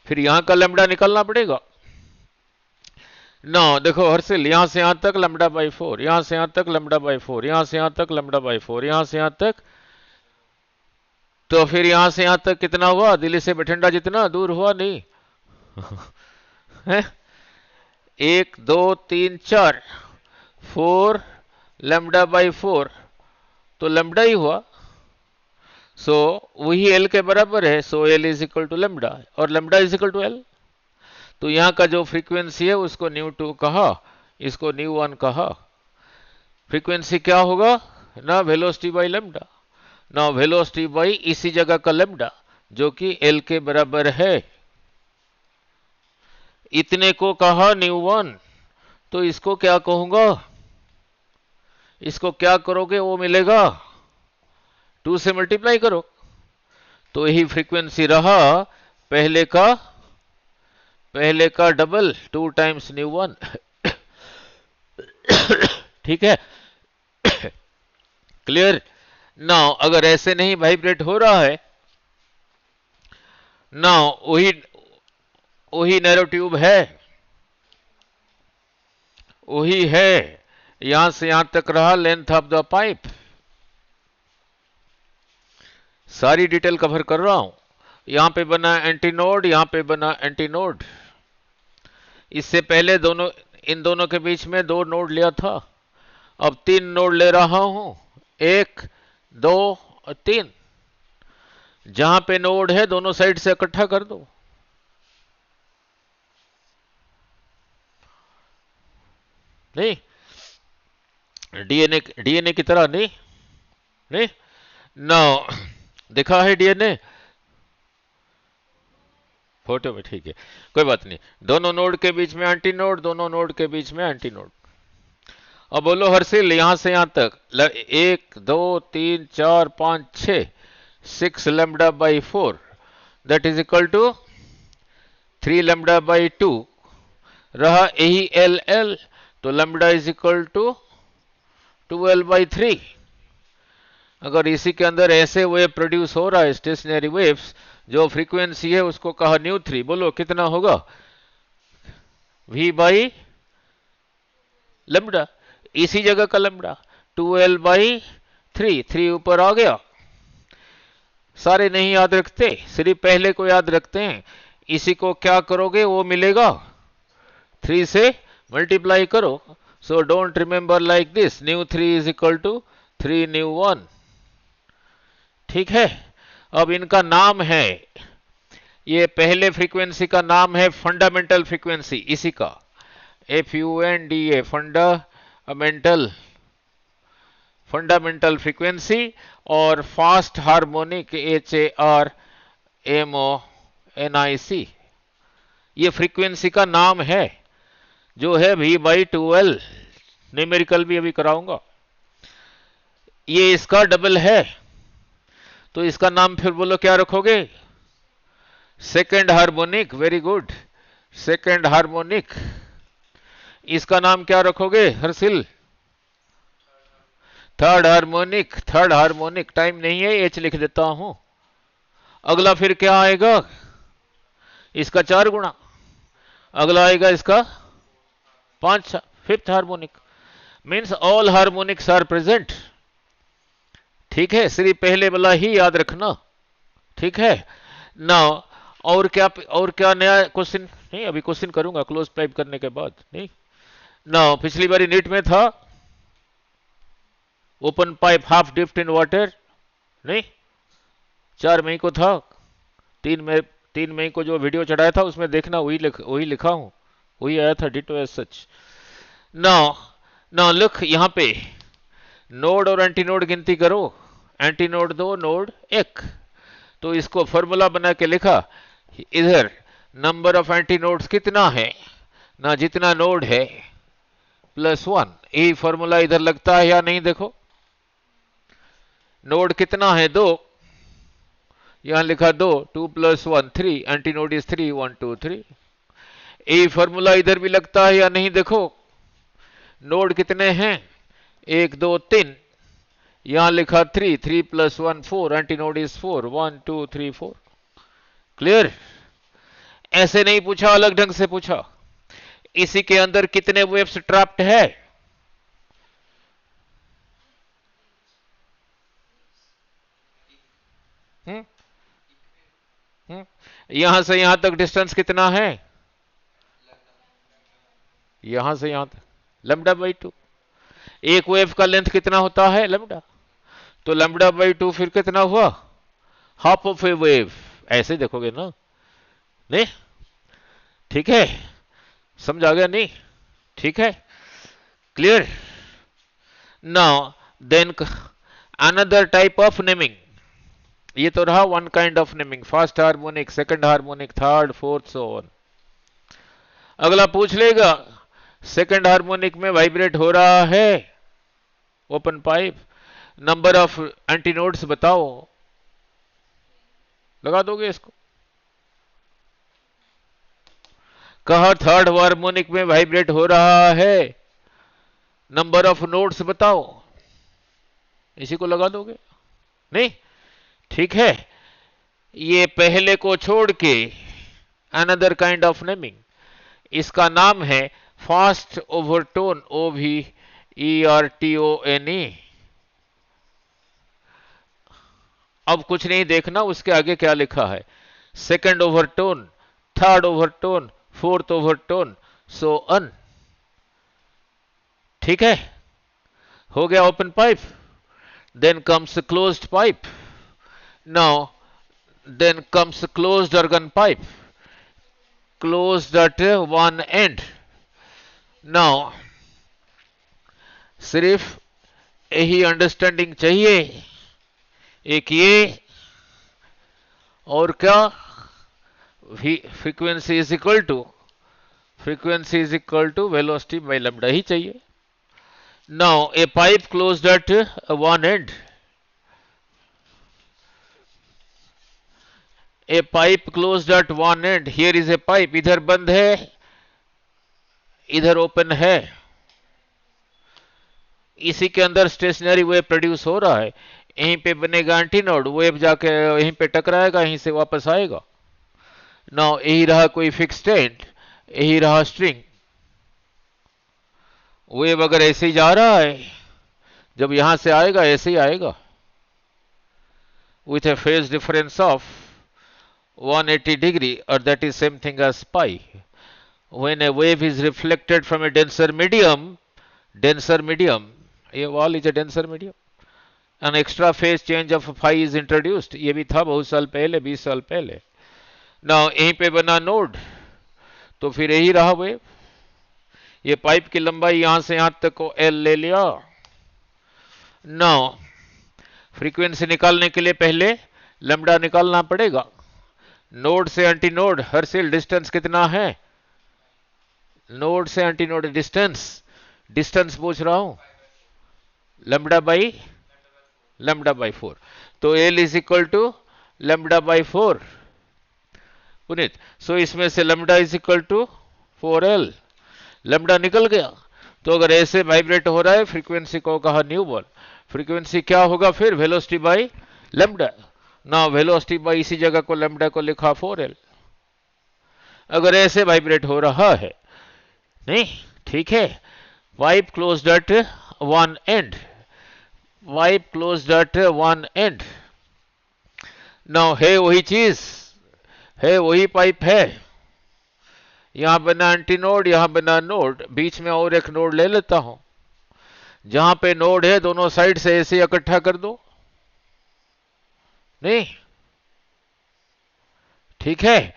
फिर यहां का लैम्डा निकालना पड़ेगा ना। देखो हर्षिल, यहां से यहां तक लैम्डा बाई 4, यहां से यहां तक लैम्डा बाई 4, यहां से यहां तक लैम्डा बाई 4, यहां से यहां तक, तो फिर यहां से यहां तक कितना हुआ, दिल्ली से बठिंडा जितना दूर हुआ नहीं है? 1 2 3 4, 4 लैम्डा बाई 4, तो लैम्डा ही हुआ। सो वही एल के बराबर है, so L is equal to lambda, और lambda is equal to L. तो यहां का जो फ्रीक्वेंसी है उसको न्यू2 कहा, इसको न्यू1 कहा। फ्रीक्वेंसी क्या होगा ना, वेलोसिटी बाई लैम्डा, ना वेलोसिटी बाई इसी जगह का लैम्डा जो कि एल के बराबर है। इतने को कहा न्यू1, तो इसको क्या कहूंगा, इसको क्या करोगे वो मिलेगा, 2 से मल्टीप्लाई करो, तो यही फ्रीक्वेंसी रहा पहले का डबल, 2 टाइम्स न्यू1 ठीक है क्लियर। नाउ अगर ऐसे नहीं वाइब्रेट हो रहा है, नाउ वही नैरो ट्यूब है, वही है, यहां से यहां तक रहा लेंथ ऑफ द पाइप। सारी डिटेल कवर कर रहा हूं। यहां पे बना एंटीनोड, यहां पे बना एंटीनोड। इससे पहले इन दोनों के बीच में 2 नोड लिया था, अब 3 नोड ले रहा हूं, 1 2 और 3। जहां पे नोड है दोनों साइड से इकट्ठा कर दो। नहीं, डीएनए की तरह नहीं, नहीं ना, दिखा है डीएनए फोटो में, ठीक है कोई बात नहीं। दोनों नोड के बीच में एंटीनोड, दोनों नोड के बीच में एंटीनोड। अब बोलो हर्षिल, यहां से यहां तक 1 2 3 4 5 6, 6 lambda by 4, that is equal to 3 lambda by 2, रहा यही एल एल, तो lambda is equal to 2L by 3। अगर इसी के अंदर ऐसे वेव प्रोड्यूस हो रहा है, स्टेशनरी वेव्स, जो फ्रीक्वेंसी है उसको कहा न्यू3, बोलो कितना होगा, V बाई लैम्डा, इसी जगह का लैम्डा 2L बाई 3, 3 ऊपर आ गया। सारे नहीं याद रखते, सिर्फ पहले को याद रखते हैं। इसी को क्या करोगे वो मिलेगा, 3 से मल्टीप्लाई करो। So don't remember like this, न्यू3 इज इक्वल टू 3 न्यू1, ठीक है। अब इनका नाम है, ये पहले फ्रीक्वेंसी का नाम है फंडामेंटल फ्रीक्वेंसी, इसी का FUNDA, फंडामेंटल फ्रीक्वेंसी, और फास्ट हार्मोनिक HARMONIC, ये फ्रीक्वेंसी का नाम है, जो है V बाई 2L। न्यूमेरिकल भी अभी कराऊंगा। ये इसका डबल है, तो इसका नाम फिर बोलो क्या रखोगे, second harmonic, very good, second harmonic. इसका नाम क्या रखोगे Harshil, third harmonic, third harmonic. Time नहीं है, एच लिख देता हूं। अगला फिर क्या आएगा, इसका 4 गुणा, अगला आएगा इसका 5, fifth harmonic, means all harmonics are present. ठीक है, सिर्फ पहले वाला ही याद रखना। ठीक है ना। और क्या नया क्वेश्चन? नहीं, अभी क्वेश्चन करूंगा क्लोज पाइप करने के बाद। नहीं ना, पिछली बारी नीट में था open pipe half dipped in water, नहीं 4 मई को था। 3 मई को जो वीडियो चढ़ाया था उसमें देखना, वही लिखा हूं, वही आया था डिटो एज सच। ना लुक यहां पे नोड और एंटी नोड गिनती करो। Anti node 2, node 1। तो इसको फॉर्मूला बना के लिखा, इधर नंबर ऑफ एंटी नोड्स कितना है ना, जितना नोड है +1। यही फॉर्मूला इधर लगता है या नहीं? देखो नोड कितना है? 2, यहां लिखा 2, 2 + 1 3, एंटी नोड इज 3, 1 2 3। यही फॉर्मूला इधर भी लगता है या नहीं? देखो नोड कितने हैं? 1 2 3, यहां लिखा 3, 3 + 1 4, एंटी नोड इज 4, 1 2 3 4। क्लियर? ऐसे नहीं पूछा, अलग ढंग से पूछा, इसी के अंदर कितने वेव्स ट्रैप्ड है? यहां से यहां तक डिस्टेंस कितना है? यहां से यहां तक λ/2। एक वेव का लेंथ कितना होता है? λ। तो λ/2 फिर कितना हुआ? Half of A wave. ऐसे देखोगे ना, नहीं? ठीक है, समझ आ गया? नहीं? ठीक है, clear? Now then another type of naming. ये तो रहा one kind of naming, first harmonic, second harmonic, third, fourth, so on. अगला पूछ लेगा सेकंड हार्मोनिक में वाइब्रेट हो रहा है open pipe, number of antinodes बताओ। लगा दोगे इसको? कहा थर्ड हार्मोनिक में वाइब्रेट हो रहा है, नंबर ऑफ नोड्स बताओ। इसी को लगा दोगे? नहीं? ठीक है, ये पहले को छोड़ के अनदर काइंड ऑफ नेमिंग, इसका नाम है फास्ट ओवरटोन, OVERTONE। अब कुछ नहीं देखना उसके आगे क्या लिखा है, second overtone, third overtone, fourth overtone, so on. ठीक है, हो गया open pipe. Then comes closed pipe. Now then comes closed organ pipe, closed at one end. Now सिर्फ यही अंडरस्टैंडिंग चाहिए, एक ये और क्या, frequency is equal to velocity by lambda ही चाहिए। Now a pipe closed at one end, a pipe closed at one end, here is a pipe, इधर बंद है इधर ओपन है, इसी के अंदर स्टेशनरी वेव प्रोड्यूस हो रहा है, यहीं पे बनेगा एंटीनोड, वेव जाके यहीं पे टकराएगा, यहीं से वापस आएगा। नाउ यही रहा कोई फिक्स्ड एंड, यही रहा स्ट्रिंग। वेव अगर ऐसे ही जा रहा है, जब यहां से आएगा ऐसे ही आएगा, with A phase difference of 180 degree, or that is same thing as pi. When a wave is reflected from a denser medium, a wall is a denser medium, an extra phase change of phi is introduced. ये भी था बहुत साल पहले, 20 साल पहले। Now यहीं पे बना नोड, तो फिर यही रहा वेव। ये पाइप की लंबाई यहां से यहां तक को L ले लिया। Now फ्रीक्वेंसी निकालने के लिए पहले लैम्डा निकालना पड़ेगा। नोड से एंटीनोड हर सेल डिस्टेंस कितना है? नोड से एंटीनोड डिस्टेंस पूछ रहा हूं, λ/4। तो L is equal to λ/4 Puneet. So इसमें से lambda is equal to 4L, lambda निकल गया। तो अगर ऐसे वाइब्रेट हो रहा है, फ्रीक्वेंसी को कहा न्यू बॉल, फ्रीक्वेंसी क्या होगा फिर? Velocity by lambda. ना वेलोसिटी बाई इसी जगह को लैम्डा को लिखा 4L। अगर ऐसे वाइब्रेट हो रहा है, नहीं, ठीक है, pipe closed at one and, pipe closed at one and. Now है वही चीज, है वही पाइप है, यहां बना एंटीनोड, यहां बना नोड, बीच में और एक नोड ले लेता हूं, जहां पे नोड है दोनों साइड से ऐसे इकट्ठा कर दो, नहीं, ठीक है,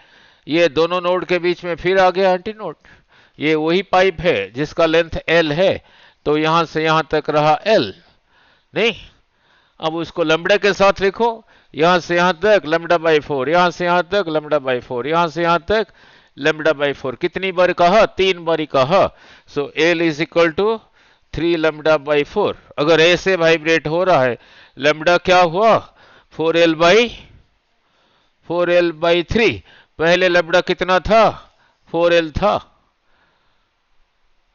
ये दोनों नोड के बीच में फिर आ गया एंटीनोड, ये वही पाइप है जिसका लेंथ एल है, तो यहां से यहां तक रहा एल, नहीं, अब उसको लैम्ब्डा के साथ लिखो, यहां से यहां तक लैम्ब्डा बाई 4, यहां से यहां तक लैम्ब्डा बाई 4, यहां से यहां तक लैम्ब्डा बाई 4, कितनी बार कहा, 3 बार कहा, so L is equal to 3 lambda by 4। अगर ऐसे वाइब्रेट हो रहा है, लैम्ब्डा क्या हुआ, 4L बाई 3, पहले लैम्ब्डा कितना था, 4L था,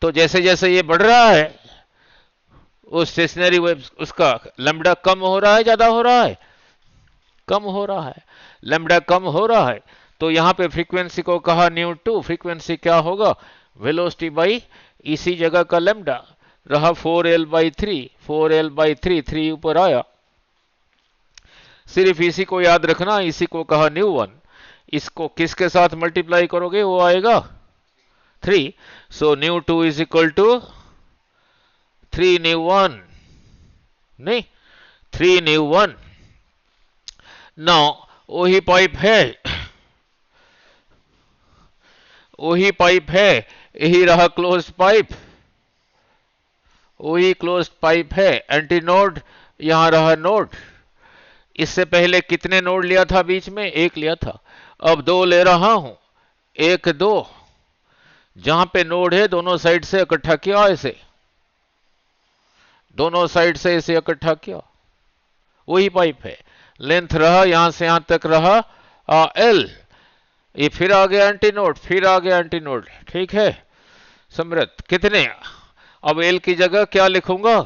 तो जैसे जैसे ये बढ़ रहा है उस स्टेशनरी वेव उसका लैम्ब्डा कम हो रहा है, ज्यादा हो रहा है, कम हो रहा है, लैम्ब्डा कम हो रहा है, तो यहां पे फ्रीक्वेंसी को कहा ν2, फ्रीक्वेंसी क्या होगा, वेलोसिटी बाई इसी जगह का लैम्ब्डा, रहा 4L बाई 3, 4L बाई 3, 3 ऊपर आया, सिर्फ इसी को याद रखना, इसी को कहा ν1, इसको किसके साथ मल्टीप्लाई करोगे वो आएगा 3, सो ν2 इज इक्वल टू 3 ν1, नहीं, 3 ν1। नाउ वही पाइप है, वही पाइप है, यही रहा क्लोज्ड पाइप, वही क्लोज्ड पाइप है, एंटीनोड यहां रहा नोड, इससे पहले कितने नोड लिया था बीच में, एक लिया था, अब दो ले रहा हूं, 1 2, जहां पे नोड है दोनों साइड से इकट्ठा किया, ऐसे दोनों साइड से इसे इकट्ठा किया, वही पाइप है, लेंथ रहा यहां से यहां तक रहा एल, ये फिर आ गया एंटीनोड, फिर आ गया एंटीनोड, ठीक है समृत, कितने, अब एल की जगह क्या लिखूंगा,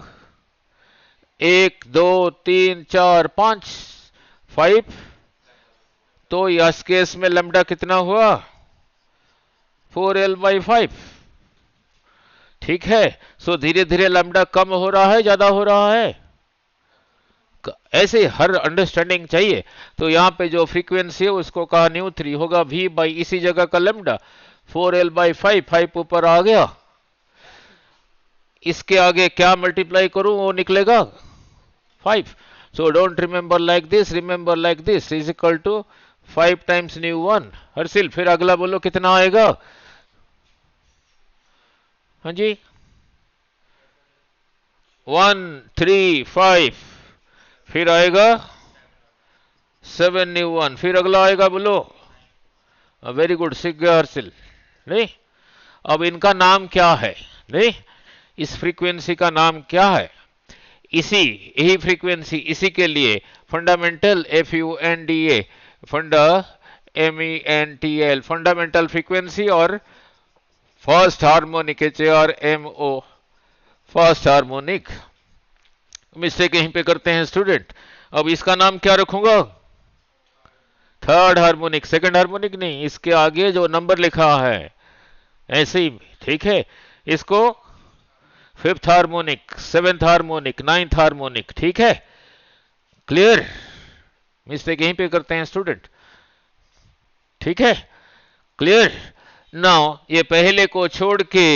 1 2 3 4 5, 5, तो इस केस में लैम्ब्डा कितना हुआ, 4L बाई 5, ठीक है, सो धीरे धीरे लैम्ब्डा कम हो रहा है, ज्यादा हो रहा है, ऐसे हर अंडरस्टैंडिंग चाहिए, तो यहां पे जो फ्रीक्वेंसी है उसको कहा ν3 होगा v बाई इसी जगह का लैम्ब्डा, 4L बाई 5, 5 ऊपर आ गया, इसके आगे क्या मल्टीप्लाई करूं वो निकलेगा 5, so don't remember like this, remember like this, is equal to 5 times ν1। Harshil फिर अगला बोलो कितना आएगा, हाँ जी, 1 3 5, फिर आएगा 7 ν1, फिर अगला आएगा बोलो, वेरी गुड, सीख गया हर्षिल, नहीं, अब इनका नाम क्या है, नहीं, इस फ्रीक्वेंसी का नाम क्या है, इसी यही फ्रीक्वेंसी, इसी के लिए फंडामेंटल FUNDA, फंडा MENTL, फंडामेंटल फ्रीक्वेंसी, और first harmonic HARMO, first harmonic, mistake यहीं पे करते हैं स्टूडेंट, अब इसका नाम क्या रखूंगा, थर्ड हार्मोनिक, सेकंड हार्मोनिक नहीं, इसके आगे जो नंबर लिखा है ऐसे ही, ठीक है, इसको fifth harmonic, seventh harmonic, ninth harmonic, ठीक है, क्लियर, मिस्टेक यहीं पे करते हैं स्टूडेंट, ठीक है, क्लियर। नाउ ये पहले को छोड़ के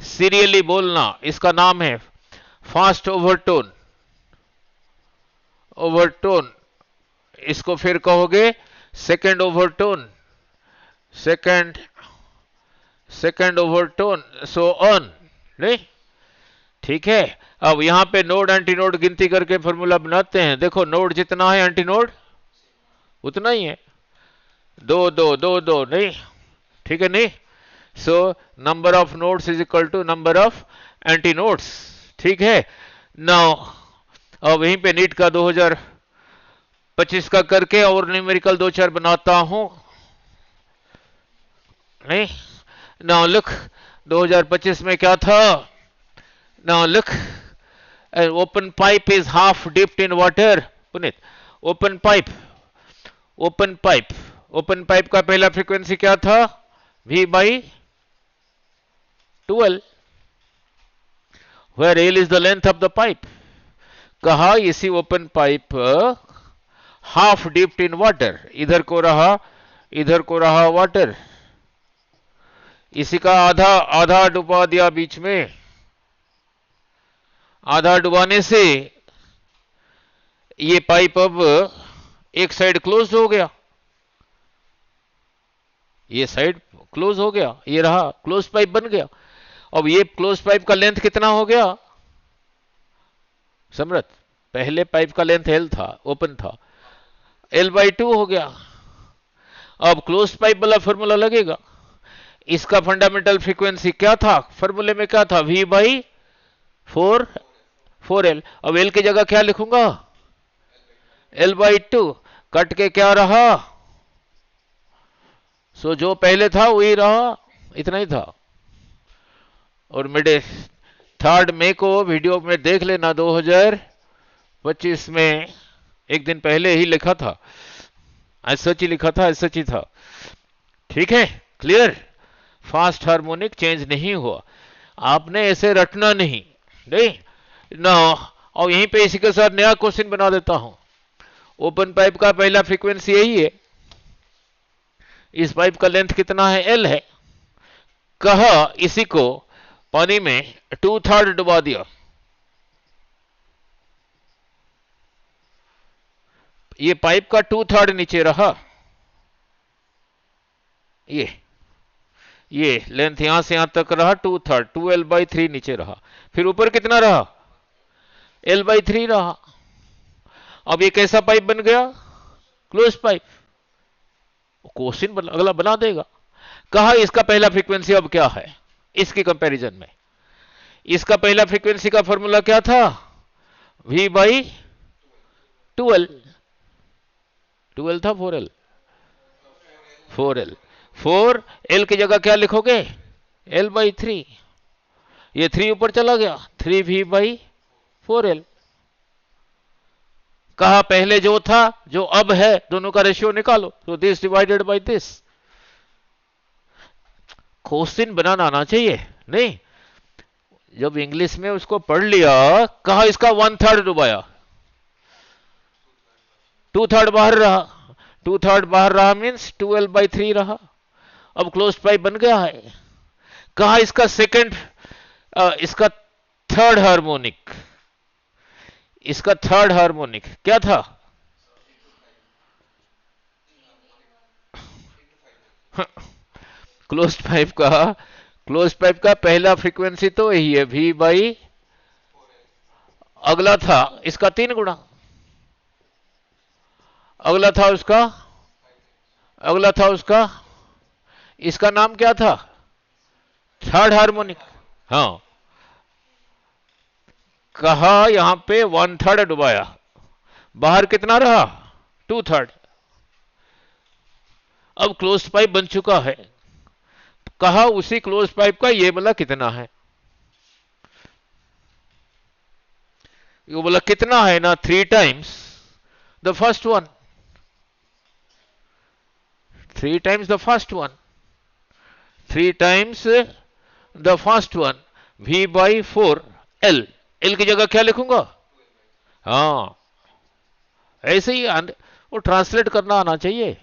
सीरियली बोलना, इसका नाम है फास्ट ओवरटोन, ओवरटोन, इसको फिर कहोगे second overtone, second, second overtone, so on, नहीं, ठीक है। अब यहां पे नोड एंटीनोड गिनती करके फॉर्मूला बनाते हैं, देखो नोड जितना है एंटीनोड उतना ही है, 2 2 2 2, नहीं, ठीक है, नहीं, so number of nodes is equal to number of antinodes, ठीक है। नाउ अब यहीं पे नीट का 2025 का करके और न्यूमेरिकल 2 4 बनाता हूं, नहीं, नाउ लुक 2025 में क्या था, now look, an open pipe is half dipped in water, Punit, open pipe, open pipe, open pipe का पहला फ्रीक्वेंसी क्या था? V by 12, where L is the length of the pipe. कहा इसी open pipe half dipped in water, इधर को रहा water, इसी का आधा डुबा दिया बीच में, आधा डुबाने से ये पाइप अब एक साइड क्लोज हो गया, ये साइड क्लोज हो गया, ये रहा क्लोज पाइप बन गया। अब ये क्लोज पाइप का लेंथ कितना हो गया समरथ? पहले पाइप का लेंथ L था, ओपन था, L बाई 2 हो गया। अब क्लोज पाइप वाला फॉर्मूला लगेगा, इसका फंडामेंटल फ्रीक्वेंसी क्या था? फॉर्मूले में क्या था? V by 4L। अब L की जगह क्या लिखूंगा? L बाई 2, कट के क्या रहा? सो जो पहले था वही रहा, इतना ही था। और मेरे 3 मई को वीडियो में देख लेना, 2025 में एक दिन पहले ही लिखा था, आज सच ही लिखा था, आज सच ही था। ठीक है, क्लियर? फास्ट हार्मोनिक चेंज नहीं हुआ, आपने ऐसे रटना नहीं ना। और यहीं पे इसी के साथ नया क्वेश्चन बना देता हूं। ओपन पाइप का पहला फ्रीक्वेंसी यही है, इस पाइप का लेंथ कितना है? L है। कहा इसी को पानी में 2/3 डुबा दिया, ये पाइप का 2/3 नीचे रहा, ये लेंथ यहां से यहां तक रहा 2/3, 2L बाई 3 नीचे रहा, फिर ऊपर कितना रहा? L बाई 3 रहा। अब ये कैसा पाइप बन गया? Close pipe. क्वेश्चन अगला बना देगा। कहा इसका पहला फ्रीक्वेंसी अब क्या है इसकी कंपैरिजन में? इसका पहला फ्रीक्वेंसी का फॉर्मूला क्या था? V बाई 12, 12 था 4L, 4L की जगह क्या लिखोगे? L बाई 3, ये 3 ऊपर चला गया, 3V बाई 4L। कहा पहले जो था जो अब है दोनों का रेशियो निकालो, तो this divided by this. Question बनाना आना चाहिए, नहीं जब इंग्लिश में उसको पढ़ लिया। कहा इसका 1/3 डुबाया, 2/3 बाहर रहा, 2/3 बाहर रहा मीन्स 2L बाई 3 रहा। अब क्लोज पाइप बन गया है। कहा इसका इसका थर्ड हार्मोनिक, इसका थर्ड हार्मोनिक क्या था? क्लोज पाइप का पहला फ्रीक्वेंसी तो यही है, V बाई, अगला था इसका 3 गुना, अगला था उसका इसका नाम क्या था? Third harmonic. हाँ, कहा यहां पे 1/3 डुबाया, बाहर कितना रहा? 2/3। अब क्लोज पाइप बन चुका है। कहा उसी क्लोज पाइप का ये वाला कितना है? ये बोला कितना है ना? 3 times the first one, 3 times the first one, 3 times the first one, V by 4L। L की जगह क्या लिखूंगा? हाँ, ऐसे ही वो ट्रांसलेट करना आना चाहिए,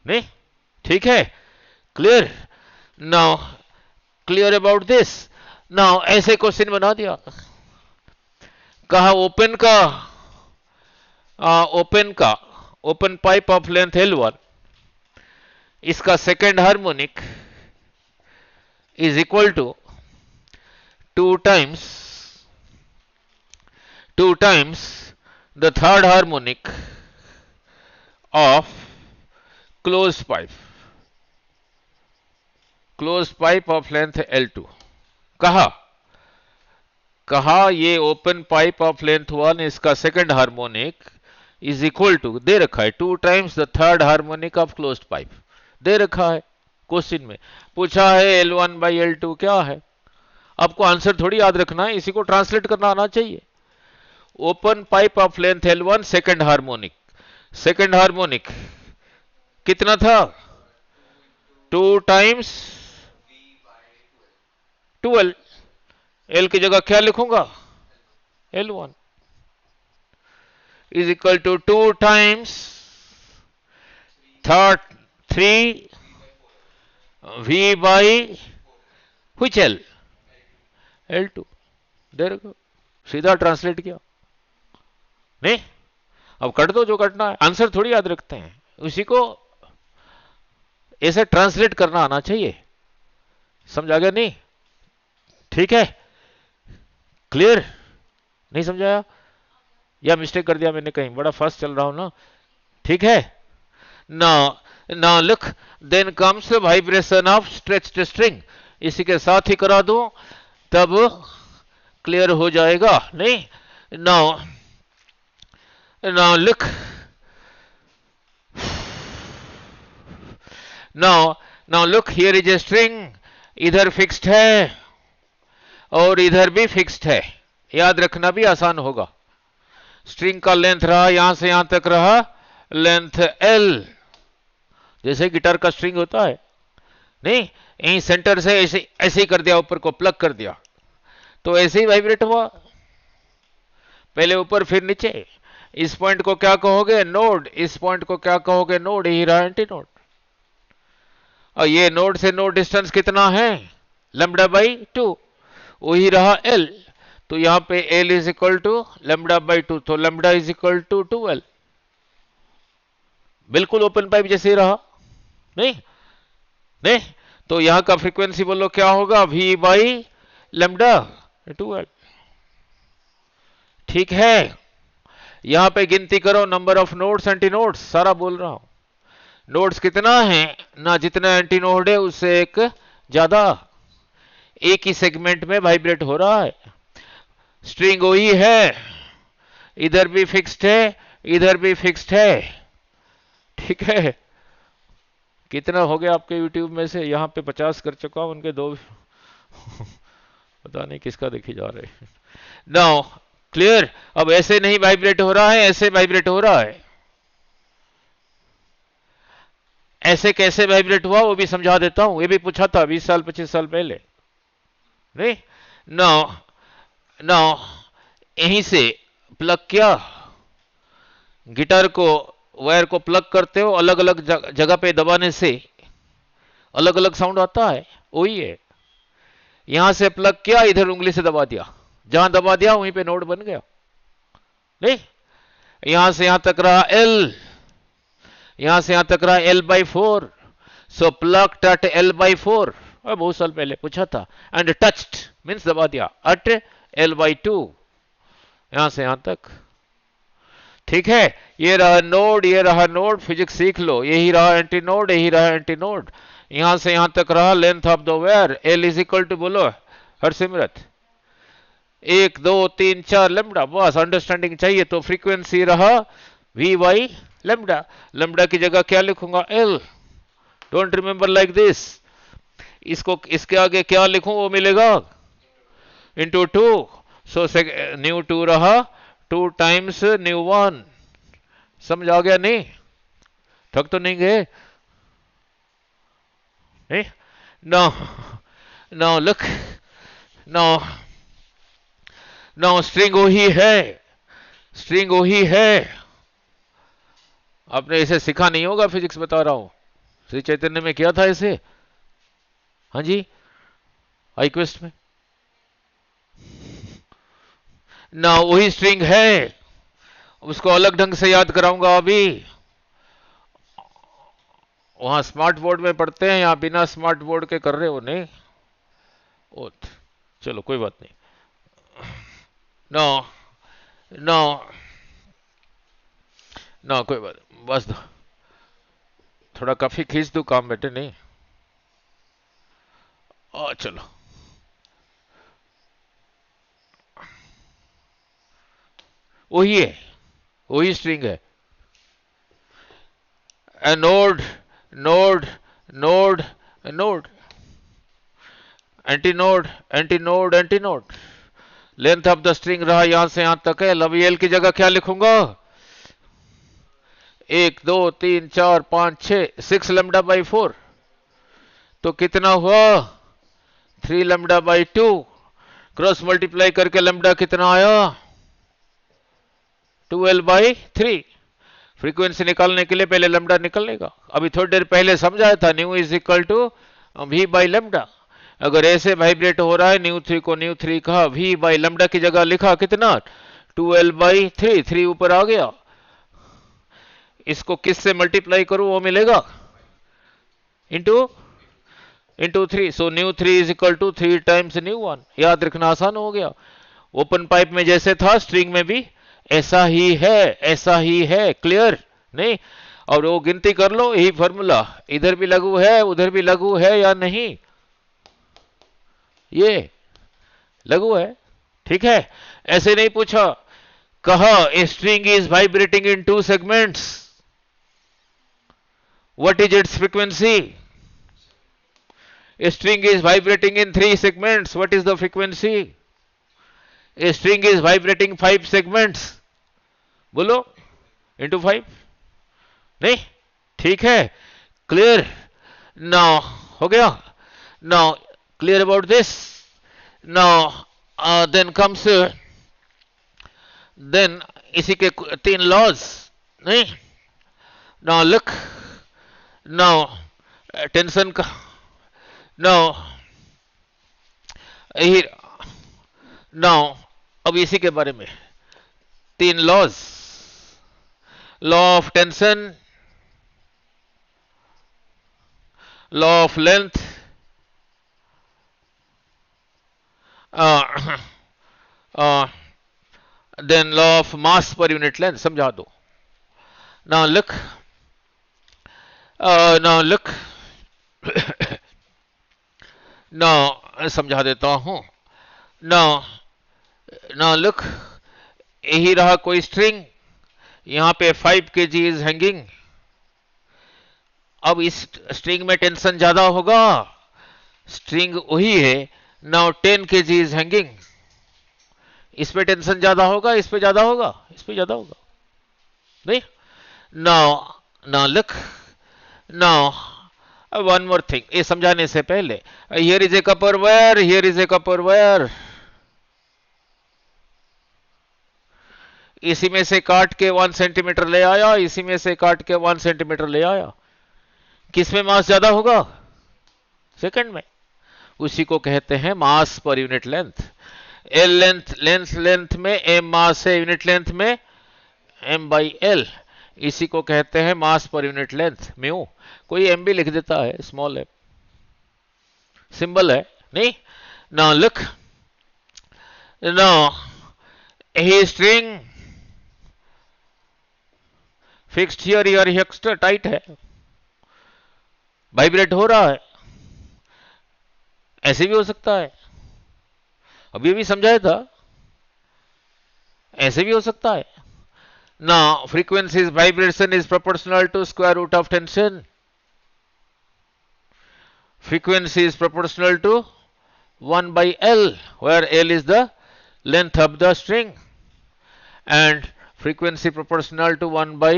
नहीं? ठीक है, clear? Now clear about this. Now ऐसे क्वेश्चन बना दिया। कहा open pipe of length L1, इसका second harmonic is equal to 2 times the third harmonic of closed pipe of length L2। कहा ये ओपन पाइप ऑफ लेंथ 1 इसका second harmonic is equal to, दे रखा है 2 times the third harmonic of closed pipe, दे रखा है question में। पूछा है L1 बाई L2 क्या है? आपको आंसर थोड़ी याद रखना है, इसी को ट्रांसलेट करना आना चाहिए। Open pipe of length L1 second harmonic कितना था? 2 टाइम्स 12। एल की जगह क्या लिखूंगा? L1 is equal to 2 times 3 V by which L? L2। देर को सीधा ट्रांसलेट किया नहीं। अब कट दो जो कटना है, आंसर थोड़ी याद रखते हैं, उसी को ऐसे ट्रांसलेट करना आना चाहिए। समझ आ गया नहीं? ठीक है, क्लियर? नहीं समझाया या मिस्टेक कर दिया मैंने कहीं? बड़ा फास्ट चल रहा हूं ना। ठीक है, now look, then comes vibration of stretched string. इसी के साथ ही करा दूं तब क्लियर हो जाएगा नहीं? Now look, now look, here is a string. इधर फिक्स्ड है और इधर भी फिक्स्ड है। याद रखना भी आसान होगा। स्ट्रिंग का लेंथ रहा, यहां से यहां तक रहा लेंथ L, जैसे गिटार का स्ट्रिंग होता है नहीं? यहीं सेंटर से ऐसे ऐसे ही कर दिया, ऊपर को प्लग कर दिया तो ऐसे ही वाइब्रेट हुआ, पहले ऊपर फिर नीचे। इस पॉइंट को क्या कहोगे? नोड। इस पॉइंट को क्या कहोगे? नोड। यही रहा एंटी नोड। और ये नोड से नोड डिस्टेंस कितना है? Lambda by 2। वही रहा L। तो यहां पे L is equal to lambda by 2, तो lambda is equal to 2L। बिल्कुल ओपन पाइप जैसे ही रहा नहीं? नहीं तो यहां का फ्रीक्वेंसी बोलो क्या होगा? V by lambda 2L। ठीक है, यहां पे गिनती करो number of nodes anti nodes, सारा बोल रहा हूं। नोड्स कितना है ना, जितना एंटी नोड है उससे एक ज्यादा, एक ही सेगमेंट में वाइब्रेट हो रहा है। स्ट्रिंग वही है, इधर भी फिक्स्ड है इधर भी फिक्स्ड है। ठीक है, कितना हो गया आपके YouTube में से? यहां पे 50 कर चुका हूं, उनके 2 पता नहीं किसका देखी जा रहे हैं। Now clear? अब ऐसे नहीं वाइब्रेट हो रहा है, ऐसे वाइब्रेट हो रहा है। ऐसे कैसे वाइब्रेट हुआ वो भी समझा देता हूं, ये भी पूछा था 20 साल 25 साल पहले नहीं? नाउ यहीं से प्लग किया, गिटार को वायर को प्लग करते हो, अलग अलग जगह पे दबाने से अलग अलग साउंड आता है, वही है। यहां से प्लग किया, इधर उंगली से दबा दिया, जहां दबा दिया वहीं पे नोड बन गया नहीं? यहां से यहां तक रहा L, यहां से यहां तक रहा L by 4। So plug at L by 4, बहुत साल पहले पूछा था। एंड टच्ड मीन्स दबा दिया एट L बाई 2, यहां से यहां तक। ठीक है, ये रहा नोड, ये रहा नोड, फिजिक्स सीख लो। यही रहा एंटी नोड, यही रहा एंटी नोड। यहां से यहां तक रहा length of the wire. L is equal to बोलो हरसिमरत 1 2 3 4 लैम्बडा, बस अंडरस्टैंडिंग चाहिए। तो फ्रीक्वेंसी रहा V बाई लैम्बडा। लैम्बडा की जगह क्या लिखूंगा? L। Don't remember like this. इसको इसके आगे क्या लिखूं वो मिलेगा? इंटू 2। सो न्यू 2 रहा 2 टाइम्स न्यू 1। समझ आ गया नहीं? थक तो नहीं गए नहीं? नाउ लुक, नाउ स्ट्रिंग वही है, स्ट्रिंग वही है। आपने इसे सीखा नहीं होगा, फिजिक्स बता रहा हूं, श्री चैतन्य में किया था इसे। हाँ जी, आईक्वेस्ट में। ना वही स्ट्रिंग है, उसको अलग ढंग से याद कराऊंगा अभी। वहां स्मार्ट बोर्ड में पढ़ते हैं, यहां बिना स्मार्ट बोर्ड के कर रहे हो नहीं? चलो कोई बात नहीं। नो नो नो कोई बात, बस दो, थोड़ा काफी खींच दू काम बेटे नहीं? चलो वही है, वही स्ट्रिंग है। Node node node node, anti node anti node anti node. Length of the string रहा यहां से यहां तक है। अब L की जगह क्या लिखूंगा? 1 2 3 4 5 6 6 लैम्डा बाई 4, तो कितना हुआ 3 लैम्डा बाई 2, क्रॉस मल्टीप्लाई करके लैम्डा कितना आया 12/3। फ्रीक्वेंसी निकालने के लिए पहले लैम्डा निकलेगा। अभी थोड़ी देर पहले समझाया था nu is equal to V by lambda. अगर ऐसे वाइब्रेट हो रहा है न्यू 3 को न्यू 3 कहा, वी बाई लैम्डा की जगह लिखा कितना 12/3, 3 ऊपर आ गया। इसको किस से मल्टीप्लाई करूं वो मिलेगा into 3, so nu 3 is equal to 3 times nu 1। याद रखना आसान हो गया। ओपन पाइप में जैसे था स्ट्रिंग में भी ऐसा ही है, ऐसा ही है। क्लियर नहीं? और वो गिनती कर लो, यही फॉर्मूला इधर भी लागू है उधर भी लागू है या नहीं, ये लागू है। ठीक है, ऐसे नहीं पूछा, कहा a string is vibrating in 2 segments, what is it's frequency? A string is vibrating in 3 segments, what is the frequency? A string is vibrating 5 segments, बोलो into 5, नहीं? ठीक है, clear? Now हो गया? Now clear about this? Now then comes then इसी के 3 laws, नहीं? Now look, now tension का नाउ अब इसी के बारे में 3 laws, law of tension, law of length, then law of mass पर यूनिट लेंथ समझा दो। नाउ लुक नाउ समझा देता हूं। नाउ लुक, यही रहा कोई स्ट्रिंग, यहां पे 5 kg इज हैंगिंग। अब इस स्ट्रिंग में टेंशन ज्यादा होगा, स्ट्रिंग वही है। नाउ 10 kg इज हैंगिंग, इस पे टेंशन ज्यादा होगा, इस पे ज्यादा होगा, इस पे ज्यादा होगा, नहीं? Now look, now one more thing, ये समझाने से पहले, here is A Kapoor wire, here is A Kapoor wire, इसी में से काट के 1 सेंटीमीटर ले आया, इसी में से काट के 1 सेंटीमीटर ले आया, किस में मास ज्यादा होगा? सेकंड में। उसी को कहते हैं मास पर यूनिट लेंथ। एल लेंथ में एम मास है, यूनिट लेंथ में एम बाई एल, इसी को कहते हैं मास पर यूनिट लेंथ, म्यू। कोई एम भी लिख देता है, स्मॉल एम सिंबल है, नहीं? नाउ लुक, नाउ ये string fixed here, here extra tight है, वाइब्रेट हो रहा है, ऐसे भी हो सकता है, अभी भी समझाया था, ऐसे भी हो सकता है। Now frequency's vibration is proportional to square root of tension. Frequency is proportional to 1 by L, where L is the length of the string, and frequency proportional to 1 by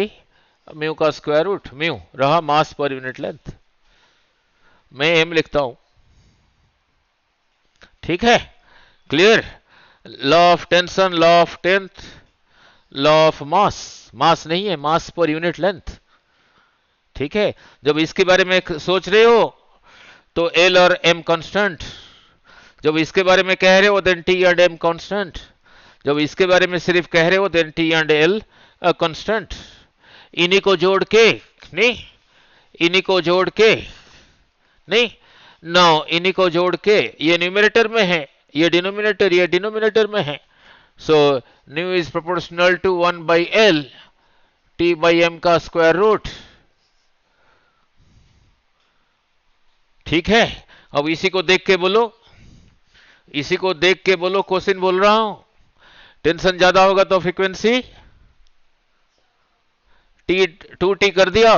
mu का square root, mu रहा mass per unit length। मैं m लिखता हूं, ठीक है? Clear? Law of tension, law of tenth, law of mass, mass नहीं है, मास पर यूनिट लेंथ, ठीक है? जब इसके बारे में सोच रहे हो तो एल और एम कांस्टेंट, जब इसके बारे में कह रहे हो then T and M constant, जब इसके बारे में सिर्फ कह रहे हो then T and L constant. इन्हीं को जोड़ के, नहीं, इन्हीं को जोड़ के, नहीं, नाउ इन्हीं को जोड़ के, ये न्यूमरेटर में है, ये डिनोमिनेटर में है। So nu is proportional to 1 by L T by M का स्क्वायर रूट, ठीक है? अब इसी को देख के बोलो, इसी को देख के बोलो, क्वेश्चन बोल रहा हूं, टेंशन ज्यादा होगा तो फ्रीक्वेंसी टी 2t कर दिया,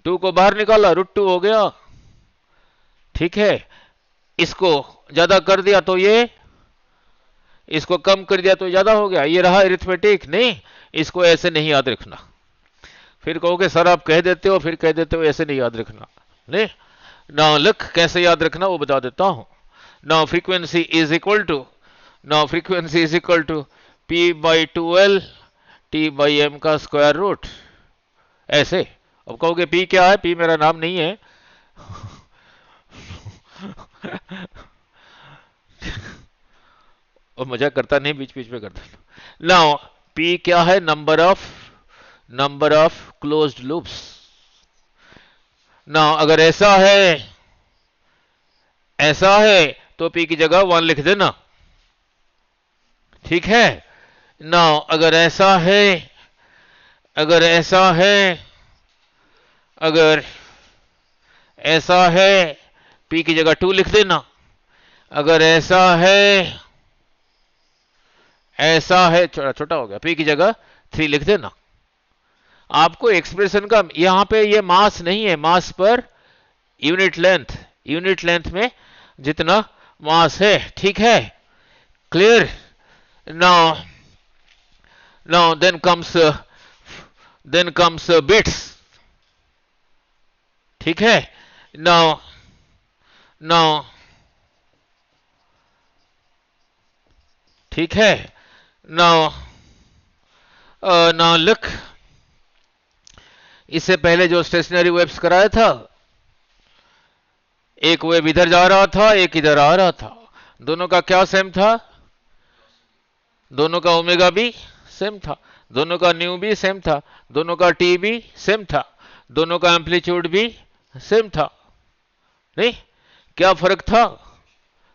2 को बाहर निकाला, √2 हो गया, ठीक है? इसको ज्यादा कर दिया तो ये, इसको कम कर दिया तो ज्यादा हो गया, ये रहा अरिथमेटिक, नहीं? इसको ऐसे नहीं याद रखना, फिर कहोगे सर आप कह देते हो फिर कह देते हो, ऐसे नहीं याद रखना। नहीं, नाउ लुक कैसे याद रखना वो बता देता हूं। Now frequency is equal to, now frequency is equal to P by 2l T by M का स्क्वायर रूट, ऐसे। अब कहोगे पी क्या है, पी मेरा नाम नहीं है। और मजाक करता नहीं, बीच बीच में करता। नाउ पी क्या है, number of closed loops. Now अगर ऐसा है तो पी की जगह 1 लिख देना, ठीक है। नाउ अगर ऐसा है, अगर ऐसा है पी की जगह 2 लिख देना। अगर ऐसा है छोटा छोटा हो गया, पी की जगह 3 लिख देना। आपको एक्सप्रेशन का यहां पे ये मास नहीं है, मास पर यूनिट लेंथ में जितना मास है, ठीक है, clear. Now then comes beats, ठीक है। नाउ ठीक है। नाउ लुक, इससे पहले जो स्टेशनरी वेव्स कराया था, एक वेव इधर जा रहा था एक इधर आ रहा था, दोनों का क्या सेम था, दोनों का ओमेगा भी सेम था, दोनों का न्यू भी सेम था, दोनों का टी भी सेम था, दोनों का एम्पलीट्यूड भी सेम था। नहीं, क्या फर्क था,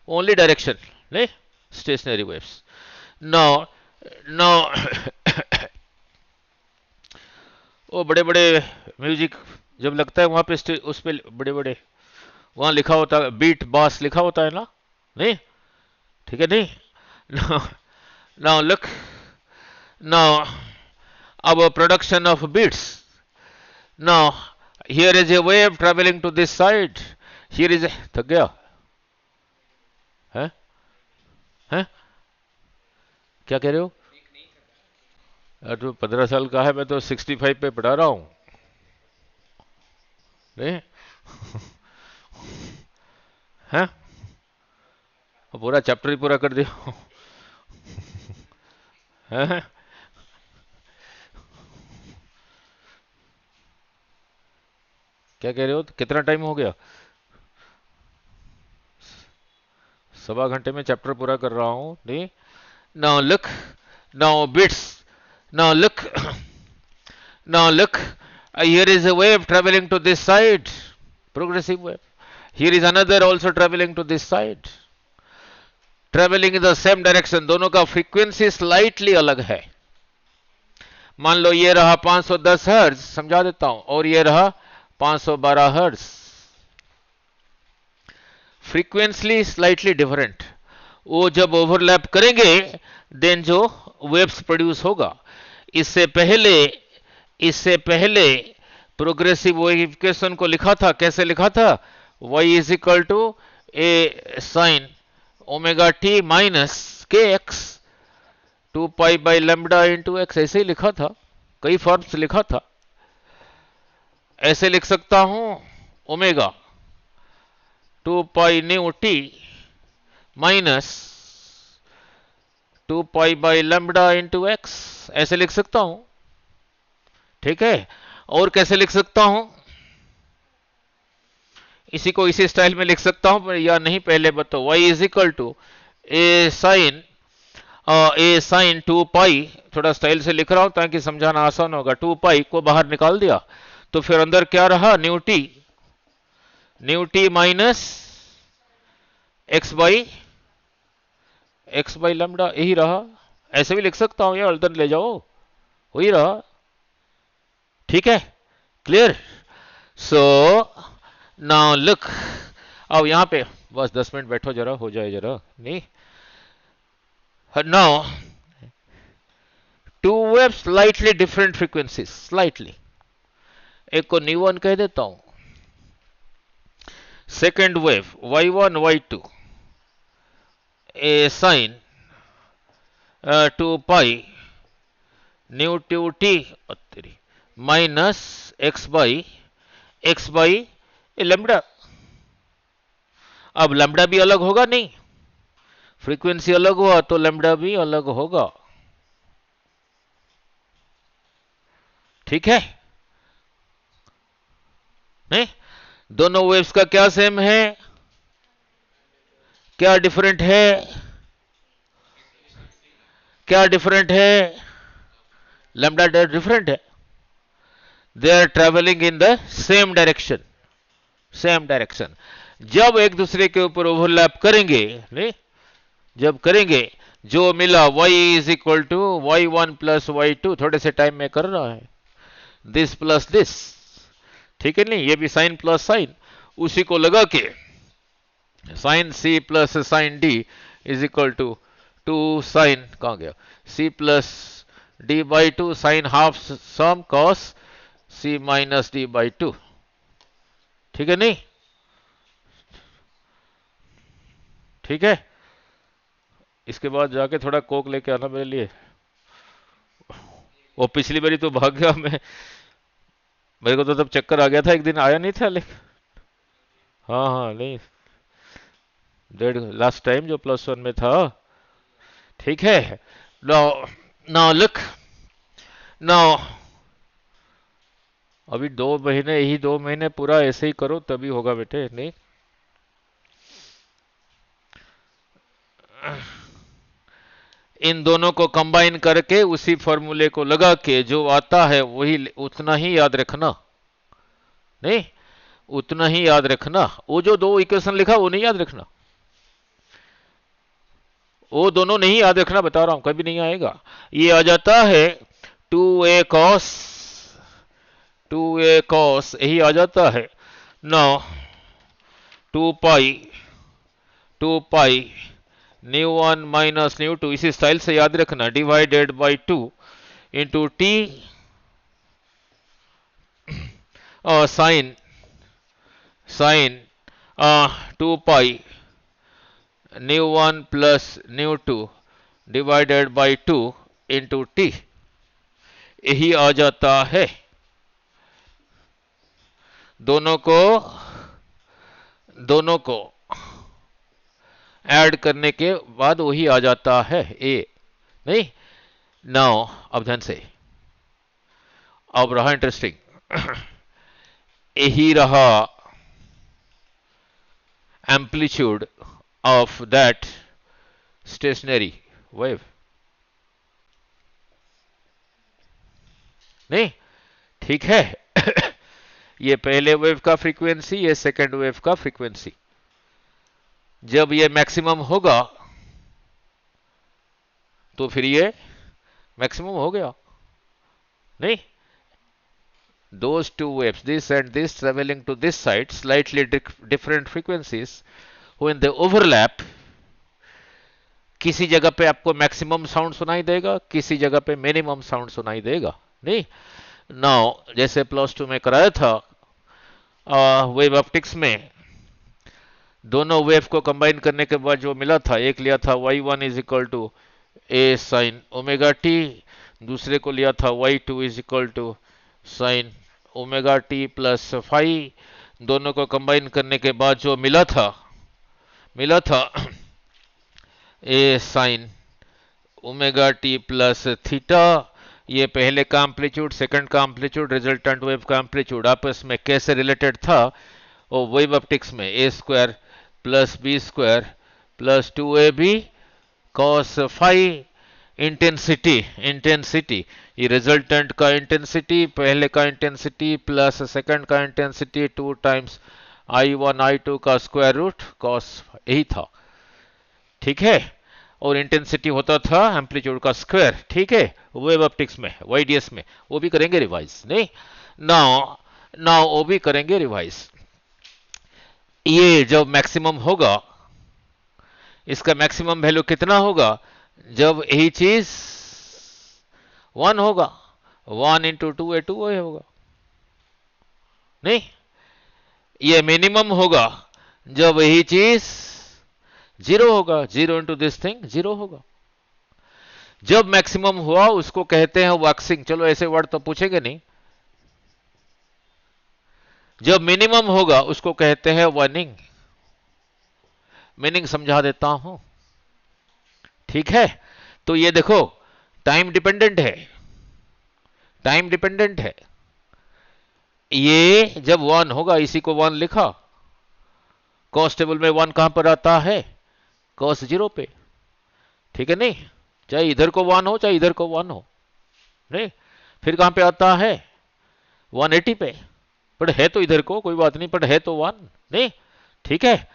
ओनली डायरेक्शन। नहीं, स्टेशनरी वेव्स। नाउ वो बड़े बड़े म्यूजिक जब लगता है वहां पे उस पे बड़े बड़े वहां लिखा होता है, बीट बास लिखा होता है ना, नहीं, ठीक है। नहीं, now look, now our production of beats. Now here is a wave traveling to this side. Here is a, थक गया है क्या कह रहे हो? तो 15 साल का है, मैं तो 65 पे पढ़ा रहा हूं। नहीं है, पूरा चैप्टर ही पूरा कर दिया। है क्या कह रहे हो, कितना टाइम हो गया? 1.25 घंटे में चैप्टर पूरा कर रहा हूं। नहीं, now look, now bits, now look, now look, here is a wave traveling to this side, progressive wave. Here is another also traveling to this side, traveling in the same direction, दोनों का frequency slightly अलग है। मान लो ये रहा 510 hertz, समझा देता हूं, और ये रहा 512 हर्ट्ज, फ्रीक्वेंसली स्लाइटली डिफरेंट। वो जब ओवरलैप करेंगे देन जो वेव्स प्रोड्यूस होगा, इससे पहले प्रोग्रेसिव वेविफिकेशन को लिखा था, कैसे लिखा था, y is equal to A sine omega T minus K X 2 pi by lambda into X, ऐसे ही लिखा था, कई फॉर्म्स लिखा था। ऐसे लिख सकता हूं, omega 2 pi new T minus 2 pi by lambda into X, ऐसे लिख सकता हूं, ठीक है। और कैसे लिख सकता हूं, इसी को इसी स्टाइल में लिख सकता हूं या नहीं, पहले बताओ। y is equal to A sine 2 pi, थोड़ा स्टाइल से लिख रहा हूं ताकि समझाना आसान होगा। 2 पाई को बाहर निकाल दिया तो फिर अंदर क्या रहा, new T minus x by lambda, यही रहा। ऐसे भी लिख सकता हूं या अल्टर ले जाओ, वही रहा, ठीक है, क्लियर। सो नाउ लुक, अब यहां पे बस 10 मिनट बैठो जरा, हो जाए जरा। नहीं, now two wave slightly different frequencies, slightly, एक को न्यू वन कह देता हूं, second wave y1 y2 A sine 2 pi nu two T, minus x by lambda. अब लैम्ब्डा भी अलग होगा नहीं, फ्रीक्वेंसी अलग हुआ तो लैम्ब्डा भी अलग होगा। ठीक है, नहीं? दोनों वेव्स का क्या सेम है, क्या डिफरेंट है, क्या डिफरेंट है? लैम्ब्डा डिफरेंट है। They are travelling in the same direction, same direction. जब एक दूसरे के ऊपर ओवरलैप करेंगे, नहीं, जब करेंगे, जो मिला y is equal to y1 plus y2, थोड़े से टाइम में कर रहा है, दिस प्लस दिस, ठीक है नहीं? ये भी साइन प्लस साइन, उसी को लगा के sine C plus sine D is equal to 2 sine, कहां गया, C plus D by 2 sine half sum cos C minus D by 2, ठीक है नहीं? ठीक है, इसके बाद जाके थोड़ा कोक लेके आना मेरे लिए। वो पिछली बारी तो भाग गया मैं, मेरे को तो तब चक्कर आ गया था, एक दिन आया नहीं था लेकिन। हाँ हाँ, नहीं, डेढ़ लास्ट टाइम जो +1 में था। ठीक है, नाउ नाउ लुक, नाउ अभी 2 महीने, यही 2 महीने पूरा ऐसे ही करो तभी होगा बेटे, नहीं? इन दोनों को कंबाइन करके उसी फॉर्मूले को लगा के जो आता है वही उतना ही याद रखना, नहीं? उतना ही याद रखना। वो जो 2 इक्वेशन लिखा वो नहीं याद रखना, वो दोनों नहीं याद रखना, बता रहा हूं, कभी नहीं आएगा। ये आ जाता है 2a cos, यही आ जाता है। नौ 2 पाई ν1 माइनस ν2, इसी स्टाइल से याद रखना, divided by 2 into T sine 2 pi ν1 plus ν2 divided by 2 into T, यही आ जाता है। दोनों को ऐड करने के बाद वही आ जाता है ए, नहीं? नाउ अब ध्यान से, अब रहा इंटरेस्टिंग, यही रहा amplitude of that stationery wave, नहीं? ठीक है। ये पहले वेव का फ्रीक्वेंसी, ये सेकंड वेव का फ्रीक्वेंसी। जब ये मैक्सिमम होगा तो फिर ये मैक्सिमम हो गया, नहीं? Those two waves, this and this, traveling to this side, slightly different frequencies, when they overlap, किसी जगह पे आपको मैक्सिमम साउंड सुनाई देगा, किसी जगह पे मिनिमम साउंड सुनाई देगा, नहीं? नाउ जैसे +2 में कराया था वेव ऑप्टिक्स में, दोनों वेव को कंबाइन करने के बाद जो मिला था, एक लिया था y1 is equal to A sine omega T, दूसरे को लिया था y2 is equal to sine omega T plus phi. दोनों को कंबाइन करने के बाद जो मिला था A sine omega T plus theta. ये पहले का एम्पलीट्यूड, सेकंड का एम्पलीट्यूड, रिजल्टेंट वेव का एम्पलीट्यूड आपस में कैसे रिलेटेड था, और वेव ऑप्टिक्स में A square plus B square plus 2ab cos phi. Intensity, ये रिजल्टेंट का इंटेंसिटी, पहले का इंटेंसिटी प्लस सेकंड का इंटेंसिटी 2 टाइम्स I1 I2 का स्क्वायर रूट कॉस, यही था, ठीक है? और इंटेंसिटी होता था एम्पलीट्यूड का स्क्वायर, ठीक है? वेव ऑप्टिक्स में, वाईडीएस में, वो भी करेंगे रिवाइज, नहीं? नाउ वो भी करेंगे रिवाइज। ये जब मैक्सिमम होगा, इसका मैक्सिमम वैल्यू कितना होगा, जब यही चीज 1 होगा, 1 इंटू 2 2 होगा, नहीं? ये मिनिमम होगा जब यही चीज 0 होगा, 0 इंटू दिस थिंग 0 होगा। जब मैक्सिमम हुआ उसको कहते हैं वैक्सिंग। चलो ऐसे वर्ड तो पूछेंगे नहीं, जब मिनिमम होगा उसको कहते हैं वर्निंग। मीनिंग समझा देता हूं, ठीक है। तो ये देखो टाइम डिपेंडेंट है, टाइम डिपेंडेंट है। ये जब वन होगा, इसी को वन लिखा, कॉस्ट टेबल में वन कहां पर आता है, कॉस्ट जीरो पे, ठीक है नहीं, चाहे इधर को वन हो चाहे इधर को वन हो, नहीं, फिर कहां पे आता है 180 पे, पर है तो इधर को, कोई बात नहीं, पर है तो वन नहीं, ठीक है।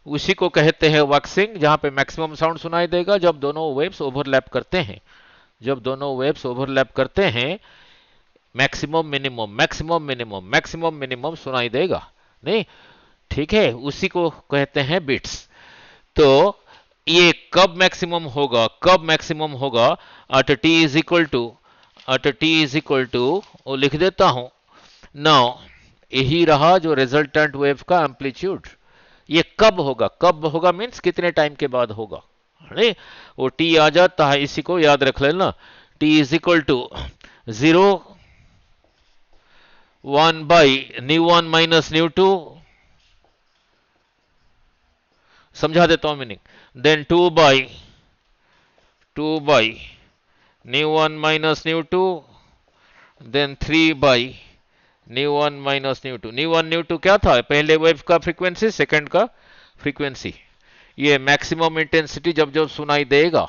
उसी को कहते हैं वैक्सिंग, जहां पे मैक्सिमम साउंड सुनाई देगा जब दोनों वेव्स ओवरलैप करते हैं, जब दोनों वेव्स ओवरलैप करते हैं, maximum minimum maximum minimum maximum minimum सुनाई देगा, नहीं, ठीक है, उसी को कहते हैं बिट्स। तो ये कब मैक्सिमम होगा, कब मैक्सिमम होगा, at T is equal to, at T is equal to, वो लिख देता हूं नाउ, यही रहा जो रिजल्टेंट वेव का एम्पलीट्यूड। ये कब होगा, कब होगा मीन्स कितने टाइम के बाद होगा, नहीं, वो टी आ जाता है, इसी को याद रख लेना, T is equal to 0, 1 by nu one minus nu two, समझा देता हूं meaning, then 2 by nu one minus nu two, then 3 by nu one minus nu two. Nu one nu two क्या था, पहले वेव का फ्रीक्वेंसी, सेकंड का frequency. ये maximum intensity जब जब सुनाई देगा,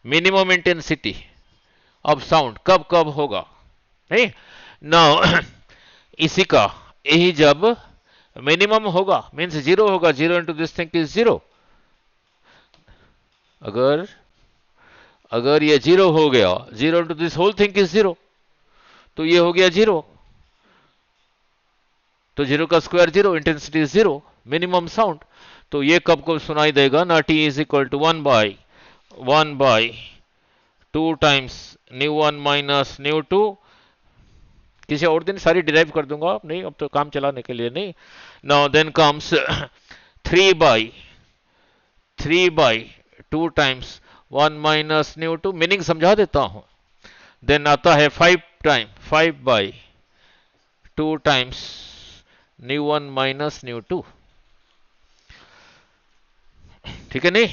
मिनिमम इंटेंसिटी ऑफ साउंड कब कब होगा, नहीं, नाउ इसी का, यही जब मिनिमम होगा मीन्स जीरो होगा, zero into this thing is zero. अगर अगर ये जीरो हो गया, zero into this whole thing is zero, तो ये हो गया जीरो, तो जीरो का square zero, intensity zero, minimum sound. तो ये कब को सुनाई देगा ना, T is equal to 1 by 2 times nu one minus nu two. किसी और दिन सारी डिराइव कर दूंगा, अब नहीं, अब तो काम चलाने के लिए नहीं। Now then comes 3 by 2 times 1 minus nu two, meaning समझा देता हूं। देन आता है 5 by 2 times nu one minus nu two, ठीक है नहीं।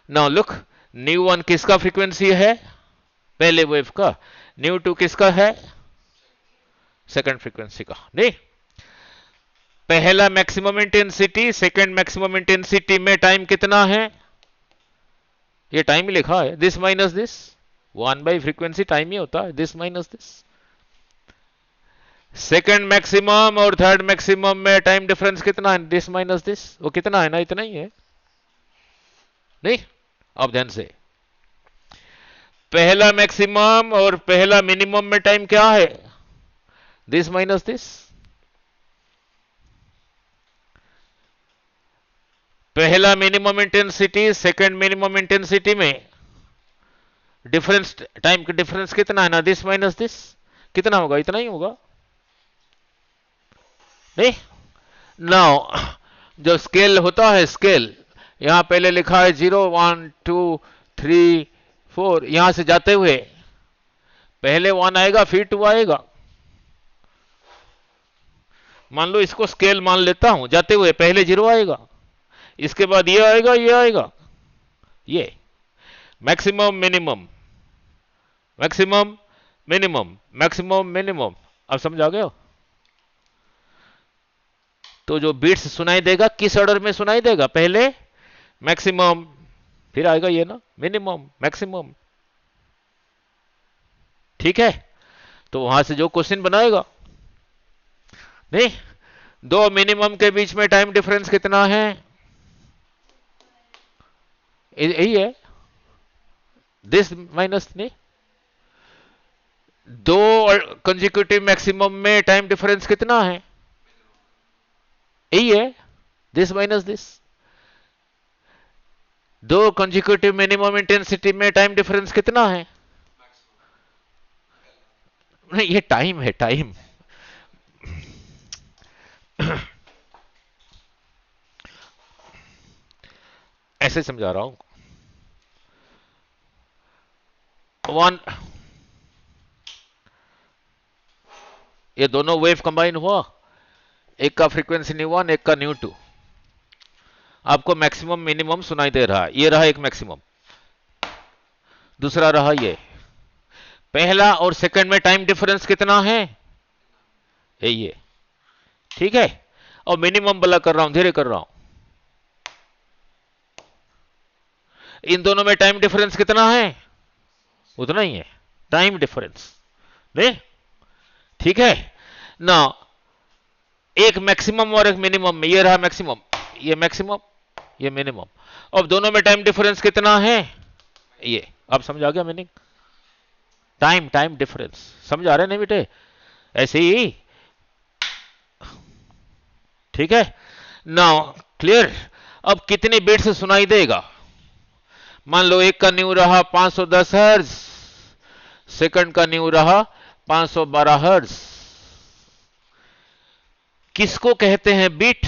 नाउ लुक, न्यू वन किसका फ्रीक्वेंसी है, पहले वेव का, न्यू टू किसका है, सेकंड फ्रीक्वेंसी का, नहीं। पहला maximum intensity second maximum intensity में टाइम कितना है, ये टाइम ही लिखा है, this minus this, 1 by frequency time ही होता है, this minus this. Second maximum और थर्ड मैक्सिमम में टाइम डिफरेंस कितना है, दिस माइनस दिस, वो कितना है ना, इतना ही है, नहीं। अब ध्यान से, पहला मैक्सिमम और पहला मिनिमम में टाइम क्या है, दिस माइनस दिस। पहला minimum intensity second minimum intensity में डिफरेंस, टाइम का डिफरेंस कितना है ना, दिस माइनस दिस, कितना होगा, इतना ही होगा, नहीं। नाउ जो स्केल होता है, स्केल यहां पहले लिखा है 0 1 2 3 4, यहां से जाते हुए पहले 1 आएगा फिर 2 आएगा, मान लो इसको स्केल मान लेता हूं, जाते हुए पहले 0 आएगा, इसके बाद ये आएगा, ये आएगा, ये maximum minimum maximum minimum maximum minimum. अब समझ आ गया। तो जो बीट्स सुनाई देगा किस ऑर्डर में सुनाई देगा, पहले मैक्सिमम, फिर आएगा ये ना मिनिमम मैक्सिमम, ठीक है। तो वहां से जो क्वेश्चन बनाएगा, नहीं, दो मिनिमम के बीच में टाइम डिफरेंस कितना है, यही है, दिस माइनस, नहीं, दो कंसेक्यूटिव मैक्सिमम में टाइम डिफरेंस कितना है, यही है, दिस माइनस दिस। दो कंसेक्यूटिव मिनिमम इंटेंसिटी में टाइम डिफरेंस कितना है, नहीं, ये टाइम है, टाइम। ऐसे समझा रहा हूं, वन, ये दोनों वेव कंबाइन हुआ, एक का फ्रीक्वेंसी न्यू 1, एक का न्यू 2। आपको मैक्सिमम मिनिमम सुनाई दे रहा है। ये रहा एक मैक्सिमम, दूसरा रहा ये। पहला और सेकंड में टाइम डिफरेंस कितना है? ये ठीक है। और मिनिमम वाला कर रहा हूं, धीरे कर रहा हूं। इन दोनों में टाइम डिफरेंस कितना है? उतना ही है टाइम डिफरेंस, नहीं? ठीक है ना। एक मैक्सिमम और एक मिनिमम में, ये रहा मैक्सिमम, ये मैक्सिमम, ये मिनिमम। अब दोनों में टाइम डिफरेंस कितना है? ये। अब समझ आ गया मीनिंग? टाइम डिफरेंस समझ आ रहे नहीं बेटे? ऐसे ही, ठीक है। Now clear? अब कितने बिट्स सुनाई देगा? मान लो एक का न्यू रहा 510 हर्ट्ज, सेकंड का न्यू रहा 512 हर्ट्ज। किसको कहते हैं bit?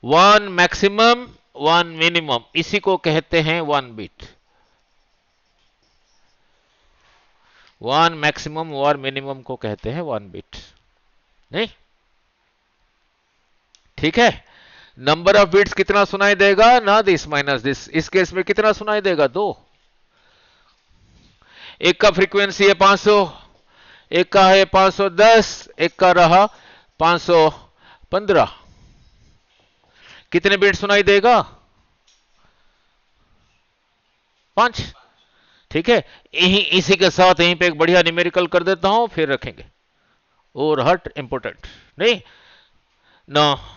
One maximum, one minimum, इसी को कहते हैं वन बिट। वन मैक्सिमम और मिनिमम को कहते हैं वन बिट, नहीं? ठीक है। नंबर ऑफ बिट्स कितना सुनाई देगा? ना दिस माइनस दिस। इस केस में कितना सुनाई देगा? 2। एक का फ्रीक्वेंसी है 500, एक का है 510, एक का रहा 515। कितने बिट सुनाई देगा? 5। ठीक है। इसी के साथ यहीं पे एक बढ़िया न्यूमेरिकल कर देता हूं, फिर रखेंगे। और हट इंपोर्टेंट, नहीं ना।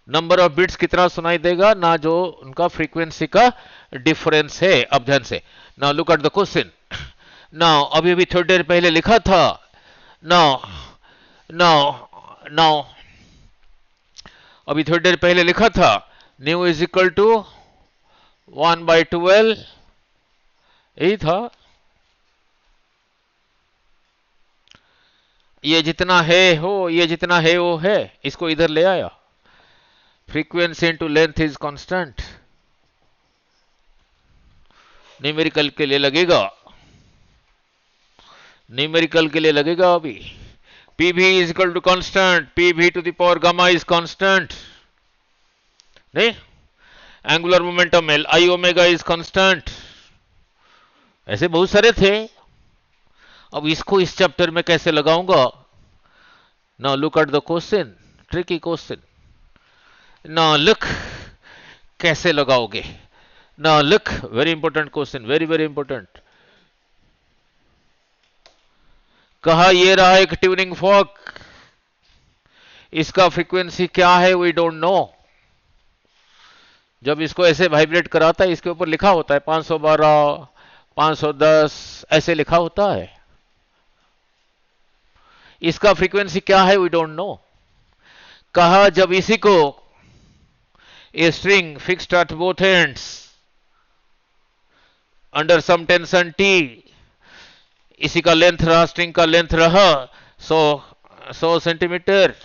नंबर ऑफ बिट्स कितना सुनाई देगा? ना जो उनका फ्रीक्वेंसी का डिफरेंस है। अब ध्यान से ना लुक एट द क्वेश्चन। ना अभी अभी थोड़ी देर पहले लिखा था, नाउ नाउ नाउ अभी थोड़ी देर पहले लिखा था न्यू इज इक्वल टू 1/12, यही था। ये जितना है हो, ये जितना है वो है, इसको इधर ले आया। Frequency into length is constant. Numerical के लिए लगेगा, न्यूमेरिकल के लिए लगेगा अभी। PV is equal to constant, PV to the power gamma is constant, नहीं? Angular momentum L I omega is constant. ऐसे बहुत सारे थे। अब इसको इस चैप्टर में कैसे लगाऊंगा? Now look at the question, tricky question. Now look कैसे लगाओगे? Now look, very important question, very very important. कहा ये रहा एक ट्यूनिंग फॉर्क, इसका फ्रीक्वेंसी क्या है? We don't know. जब इसको ऐसे वाइब्रेट कराता है, इसके ऊपर लिखा होता है 512, 510, ऐसे लिखा होता है। इसका फ्रीक्वेंसी क्या है? We don't know. कहा जब इसी को a string fixed at both ends under some tension T, इसी का लेंथ रहा, स्ट्रिंग का लेंथ रहा 100 सेंटीमीटर।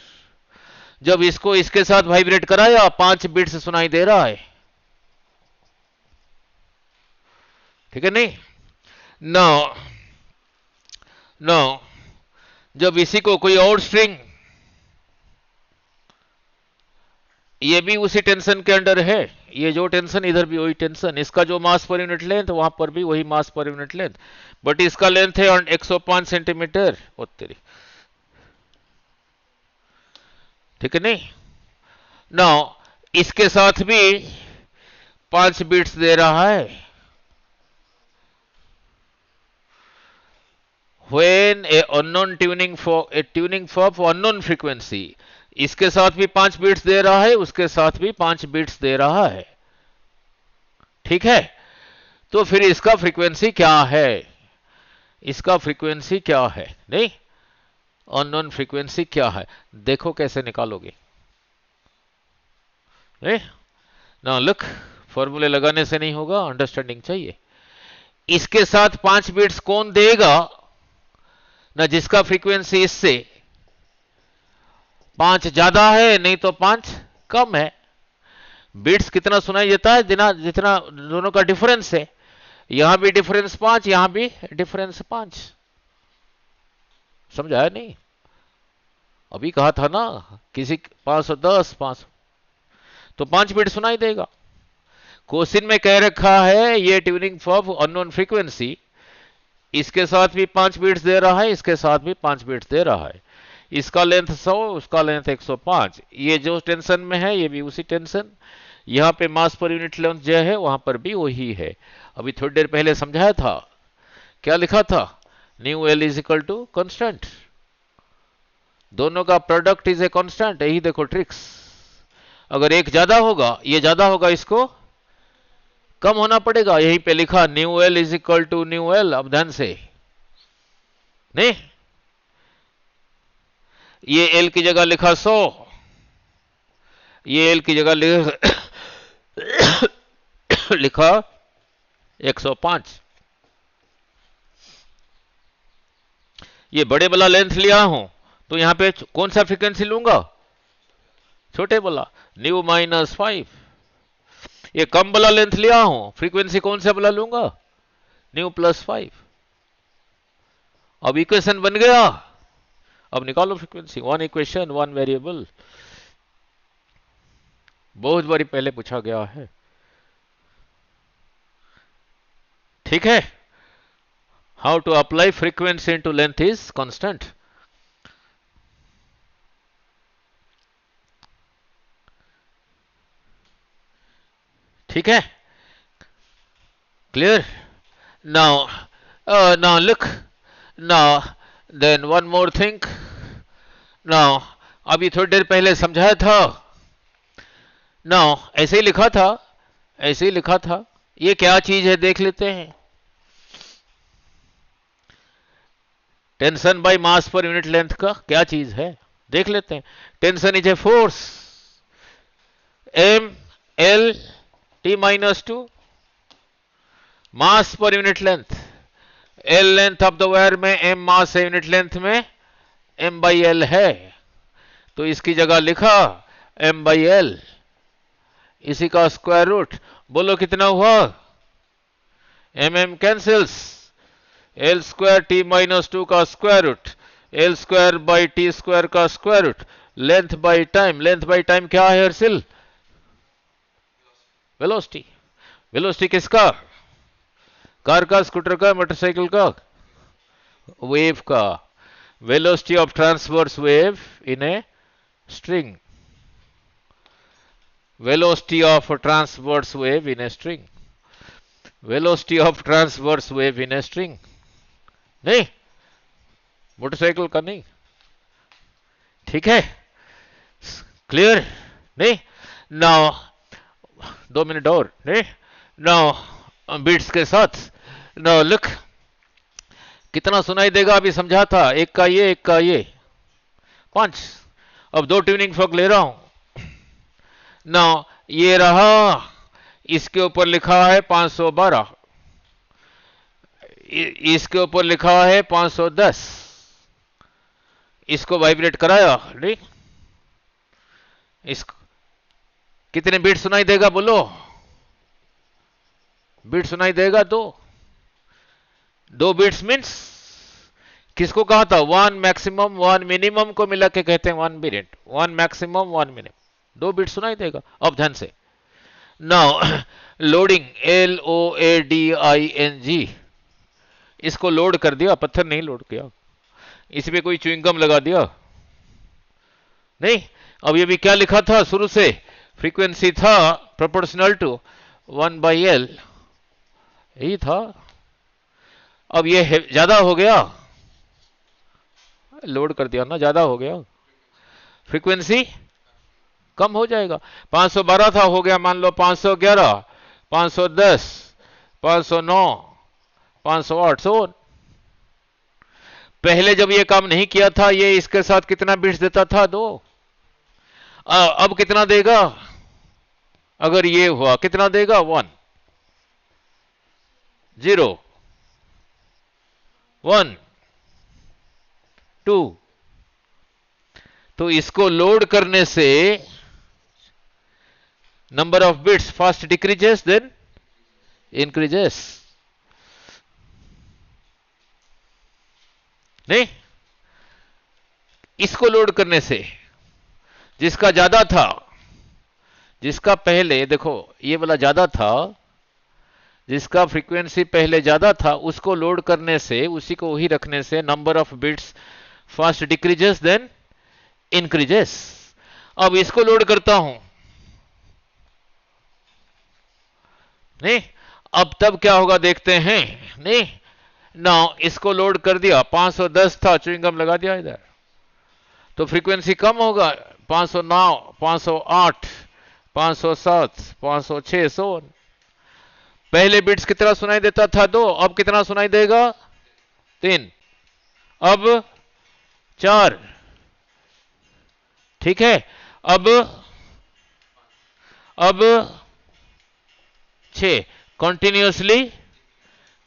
जब इसको इसके साथ वाइब्रेट कराया, 5 बिट्स सुनाई दे रहा है, ठीक है नहीं? नो नो, जब इसी को कोई और स्ट्रिंग, ये भी उसी टेंशन के अंडर है, ये जो टेंशन इधर भी वही टेंशन, इसका जो मास पर यूनिट लेंथ वहां पर भी वही मास पर यूनिट लेंथ, बट इसका लेंथ है 105 सेंटीमीटर। ओ तेरी, ठीक है नहीं? नाउ इसके साथ भी 5 बिट्स दे रहा है। When a unknown tuning fork for unknown frequency, इसके साथ भी 5 बिट्स दे रहा है, उसके साथ भी 5 बिट्स दे रहा है, ठीक है? तो फिर इसका फ्रीक्वेंसी क्या है? इसका फ्रीक्वेंसी क्या है? नहीं, अननोन फ्रीक्वेंसी क्या है? देखो कैसे निकालोगे। ना लुक, फॉर्मूले लगाने से नहीं होगा, अंडरस्टैंडिंग चाहिए। इसके साथ 5 बिट्स कौन देगा? ना जिसका फ्रीक्वेंसी इससे 5 ज्यादा है, नहीं तो 5 कम है। बिट्स कितना सुनाई देता है? जितना दोनों का डिफरेंस है। यहां भी डिफरेंस 5, यहां भी डिफरेंस 5। समझाया नहीं? अभी कहा था ना, किसी 510 5, तो 5 बिट सुनाई देगा। क्वेश्चन में कह रखा है ये ट्यूनिंग फॉर्म अननोन फ्रीक्वेंसी, इसके साथ भी 5 बिट्स दे रहा है, इसके साथ भी 5 बिट्स दे रहा है। इसका लेंथ 100, उसका लेंथ 105। ये जो टेंशन में है ये भी उसी टेंशन। यहाँ पे मास पर यूनिट लेंथ जो है वहां पर भी वही है। अभी थोड़ी देर पहले समझाया था, क्या लिखा था, nu L is equal to constant, दोनों का प्रोडक्ट इज ए कॉन्स्टेंट। यही देखो ट्रिक्स। अगर एक ज्यादा होगा, ये ज्यादा होगा, इसको कम होना पड़ेगा। यहीं पे लिखा nu L is equal to nu L. अब ध्यान से, नहीं, ये एल की जगह लिखा 100, ये एल की जगह लिखा 105। ये बड़े वाला लेंथ लिया हूं तो यहां पे कौन सा फ्रीक्वेंसी लूंगा, छोटे वाला, न्यू -5। ये कम वाला लेंथ लिया हूं, फ्रीक्वेंसी कौन सा वाला लूंगा, न्यू +5। अब इक्वेशन बन गया। अब निकालो frequency. One equation one variable, बहुत बारी पहले पूछा गया है। ठीक है, how to apply frequency into length is constant. ठीक है, clear. Now now look, now then one more thing. Now अभी थोड़ी देर पहले समझाया था, नाउ ऐसे ही लिखा था, ऐसे ही लिखा था। ये क्या चीज है देख लेते हैं। टेंशन बाय मास पर यूनिट लेंथ का क्या चीज है देख लेते हैं। Tension is a force, M L T -2, mass पर unit length, L length of the wire में, एम मास है यूनिट लेंथ में, m/l है, तो इसकी जगह लिखा m/l, इसी का स्क्वायर रूट। बोलो कितना हुआ, mm कैंसिल्स, l² t-2 का square root, l² by t² का square root, length by time. Length by time क्या है हर्षिल, वेलोसिटी। वेलोसिटी किसका, कार का, स्कूटर का, मोटरसाइकिल का, वेव का। Velocity of transverse wave in a string, velocity of transverse wave in a string, velocity of transverse wave in a string। नहीं, motorcycle का नहीं। ठीक है, क्लियर। नहीं, नाउ 2 मिनट और, नहीं, नाउ बीट्स के साथ। नाउ लुक, कितना सुनाई देगा अभी समझा था, एक का ये, एक का ये, 5। अब 2 ट्यूनिंग फॉर्क ले रहा हूं ना, ये रहा, इसके ऊपर लिखा है 512, इसके ऊपर लिखा है 510, इसको वाइब्रेट कराया, नहीं, इसको कितने बीट सुनाई देगा बोलो, बीट सुनाई देगा दो बीट्स मीन्स किसको कहा था, 1 मैक्सिमम 1 मिनिमम को मिला के कहते हैं 1 बीट, 1 मैक्सिमम 1 मिनिमम, 2 बीट सुनाई देगा। अब ध्यान से, नाउ लोडिंग, LOADING, इसको लोड कर दिया, पत्थर नहीं लोड किया, इस पे कोई च्युइंगम लगा दिया, नहीं। अब ये भी क्या लिखा था शुरू से, फ्रीक्वेंसी था प्रोपोर्शनल टू 1/L, यही था। अब ये ज्यादा हो गया, लोड कर दिया ना, ज्यादा हो गया, फ्रीक्वेंसी कम हो जाएगा। 512 था, हो गया मान लो 511, 510, 509, 508, सो पहले जब ये काम नहीं किया था, ये इसके साथ कितना बिट्स देता था, 2। अब कितना देगा, अगर ये हुआ कितना देगा, 1 0 1 2। तो इसको लोड करने से number of bits first decreases then increases, नहीं। इसको लोड करने से जिसका ज्यादा था, जिसका पहले देखो ये वाला ज्यादा था, जिसका फ्रीक्वेंसी पहले ज्यादा था उसको लोड करने से, उसी को वही रखने से number of bits first decreases then increases. अब इसको लोड करता हूं, नहीं, अब तब क्या होगा देखते हैं, नहीं ना, इसको लोड कर दिया, 510 था, च्युइंगम लगा दिया इधर, तो फ्रीक्वेंसी कम होगा, 509, 508, 507, 506, सो पहले बिट्स कितना सुनाई देता था? 2, अब कितना सुनाई देगा? 3, अब 4, ठीक है, अब 6, कंटिन्यूसली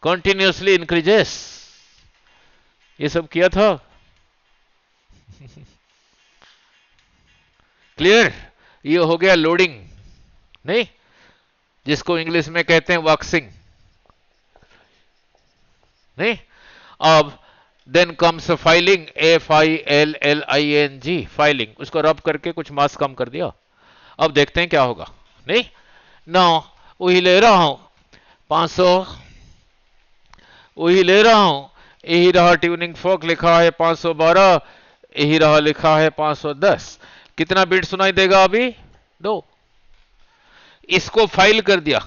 कंटिन्यूसली इंक्रीजेस, ये सब किया था। क्लियर? ये हो गया लोडिंग, नहीं, जिसको इंग्लिश में कहते हैं वॉक्सिंग, नहीं। अब then comes filing, FILLING, filing, उसको रब करके कुछ मास कम कर दिया। अब देखते हैं क्या होगा, नहीं ना, वही ले रहा हूं 500, वही ले रहा हूं, यही रहा ट्यूनिंग फोक लिखा है 512, यही रहा लिखा है 510, कितना बिट सुनाई देगा अभी? 2। इसको फाइल कर दिया,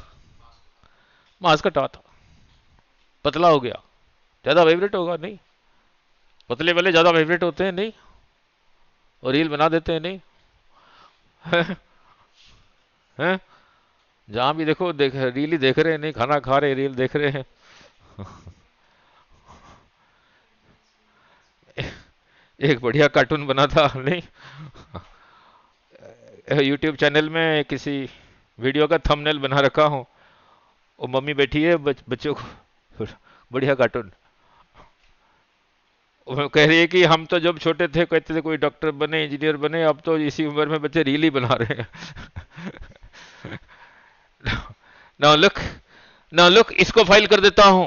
मास कटा था, पतला हो गया, ज्यादा वाइब्रेट होगा, नहीं, पतले वाले ज्यादा वाइब्रेट होते हैं, नहीं, और रील बना देते हैं, नहीं हैं, जहां भी देखो रील ही देख रहे हैं, नहीं खाना खा रहे रील देख रहे हैं। एक बढ़िया कार्टून बना था, नहीं, यूट्यूब चैनल में किसी वीडियो का थंबनेल बना रखा हूं, वो मम्मी बैठी है बच्चों को, बढ़िया कार्टून, वो कह रही है कि हम तो जब छोटे थे कहते थे कोई डॉक्टर बने, इंजीनियर बने, अब तो इसी उम्र में बच्चे रील ही बना रहे हैं। नाउ लुक, नाउ लुक, इसको फाइल कर देता हूं,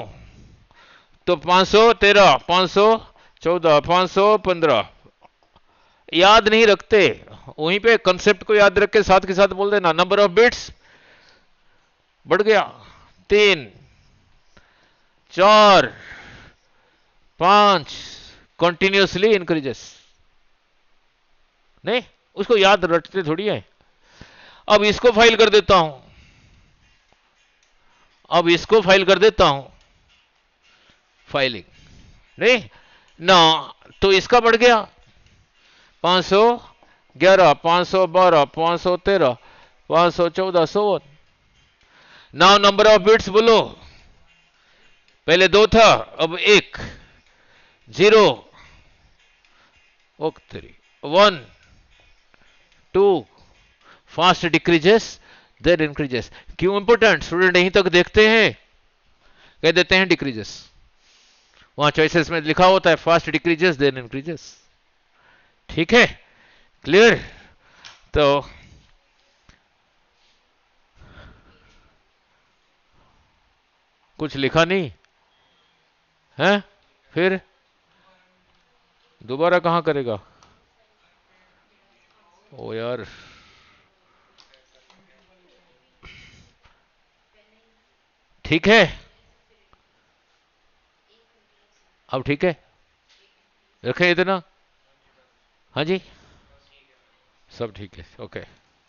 तो 513, 514, 515, याद नहीं रखते, वहीं पे कंसेप्ट को याद रख के साथ के साथ बोल देना, नंबर ऑफ बिट्स बढ़ गया, 3, 4, 5, कंटिन्यूसली इंक्रीजेस, नहीं, उसको याद रखते थोड़ी है। अब इसको फाइल कर देता हूं, अब इसको फाइल कर देता हूं, फाइलिंग, नहीं ना, तो इसका बढ़ गया 511, 512, 513, 514, so now number of bits बोलो, पहले 2 था, अब 1, 0, 1, 2, फास्ट डिक्रीजेस देन इंक्रीजेस। क्यों इंपोर्टेंट? स्टूडेंट यहीं तक देखते हैं, कह देते हैं डिक्रीजेस, वहां चॉइसेस में लिखा होता है फास्ट डिक्रीजेस देन इंक्रीजेस, ठीक है, क्लियर? तो कुछ लिखा नहीं है, फिर दोबारा कहां करेगा? ओ यार, ठीक है, अब ठीक है, रखें इतना, हाँ जी, सब ठीक है, ओके।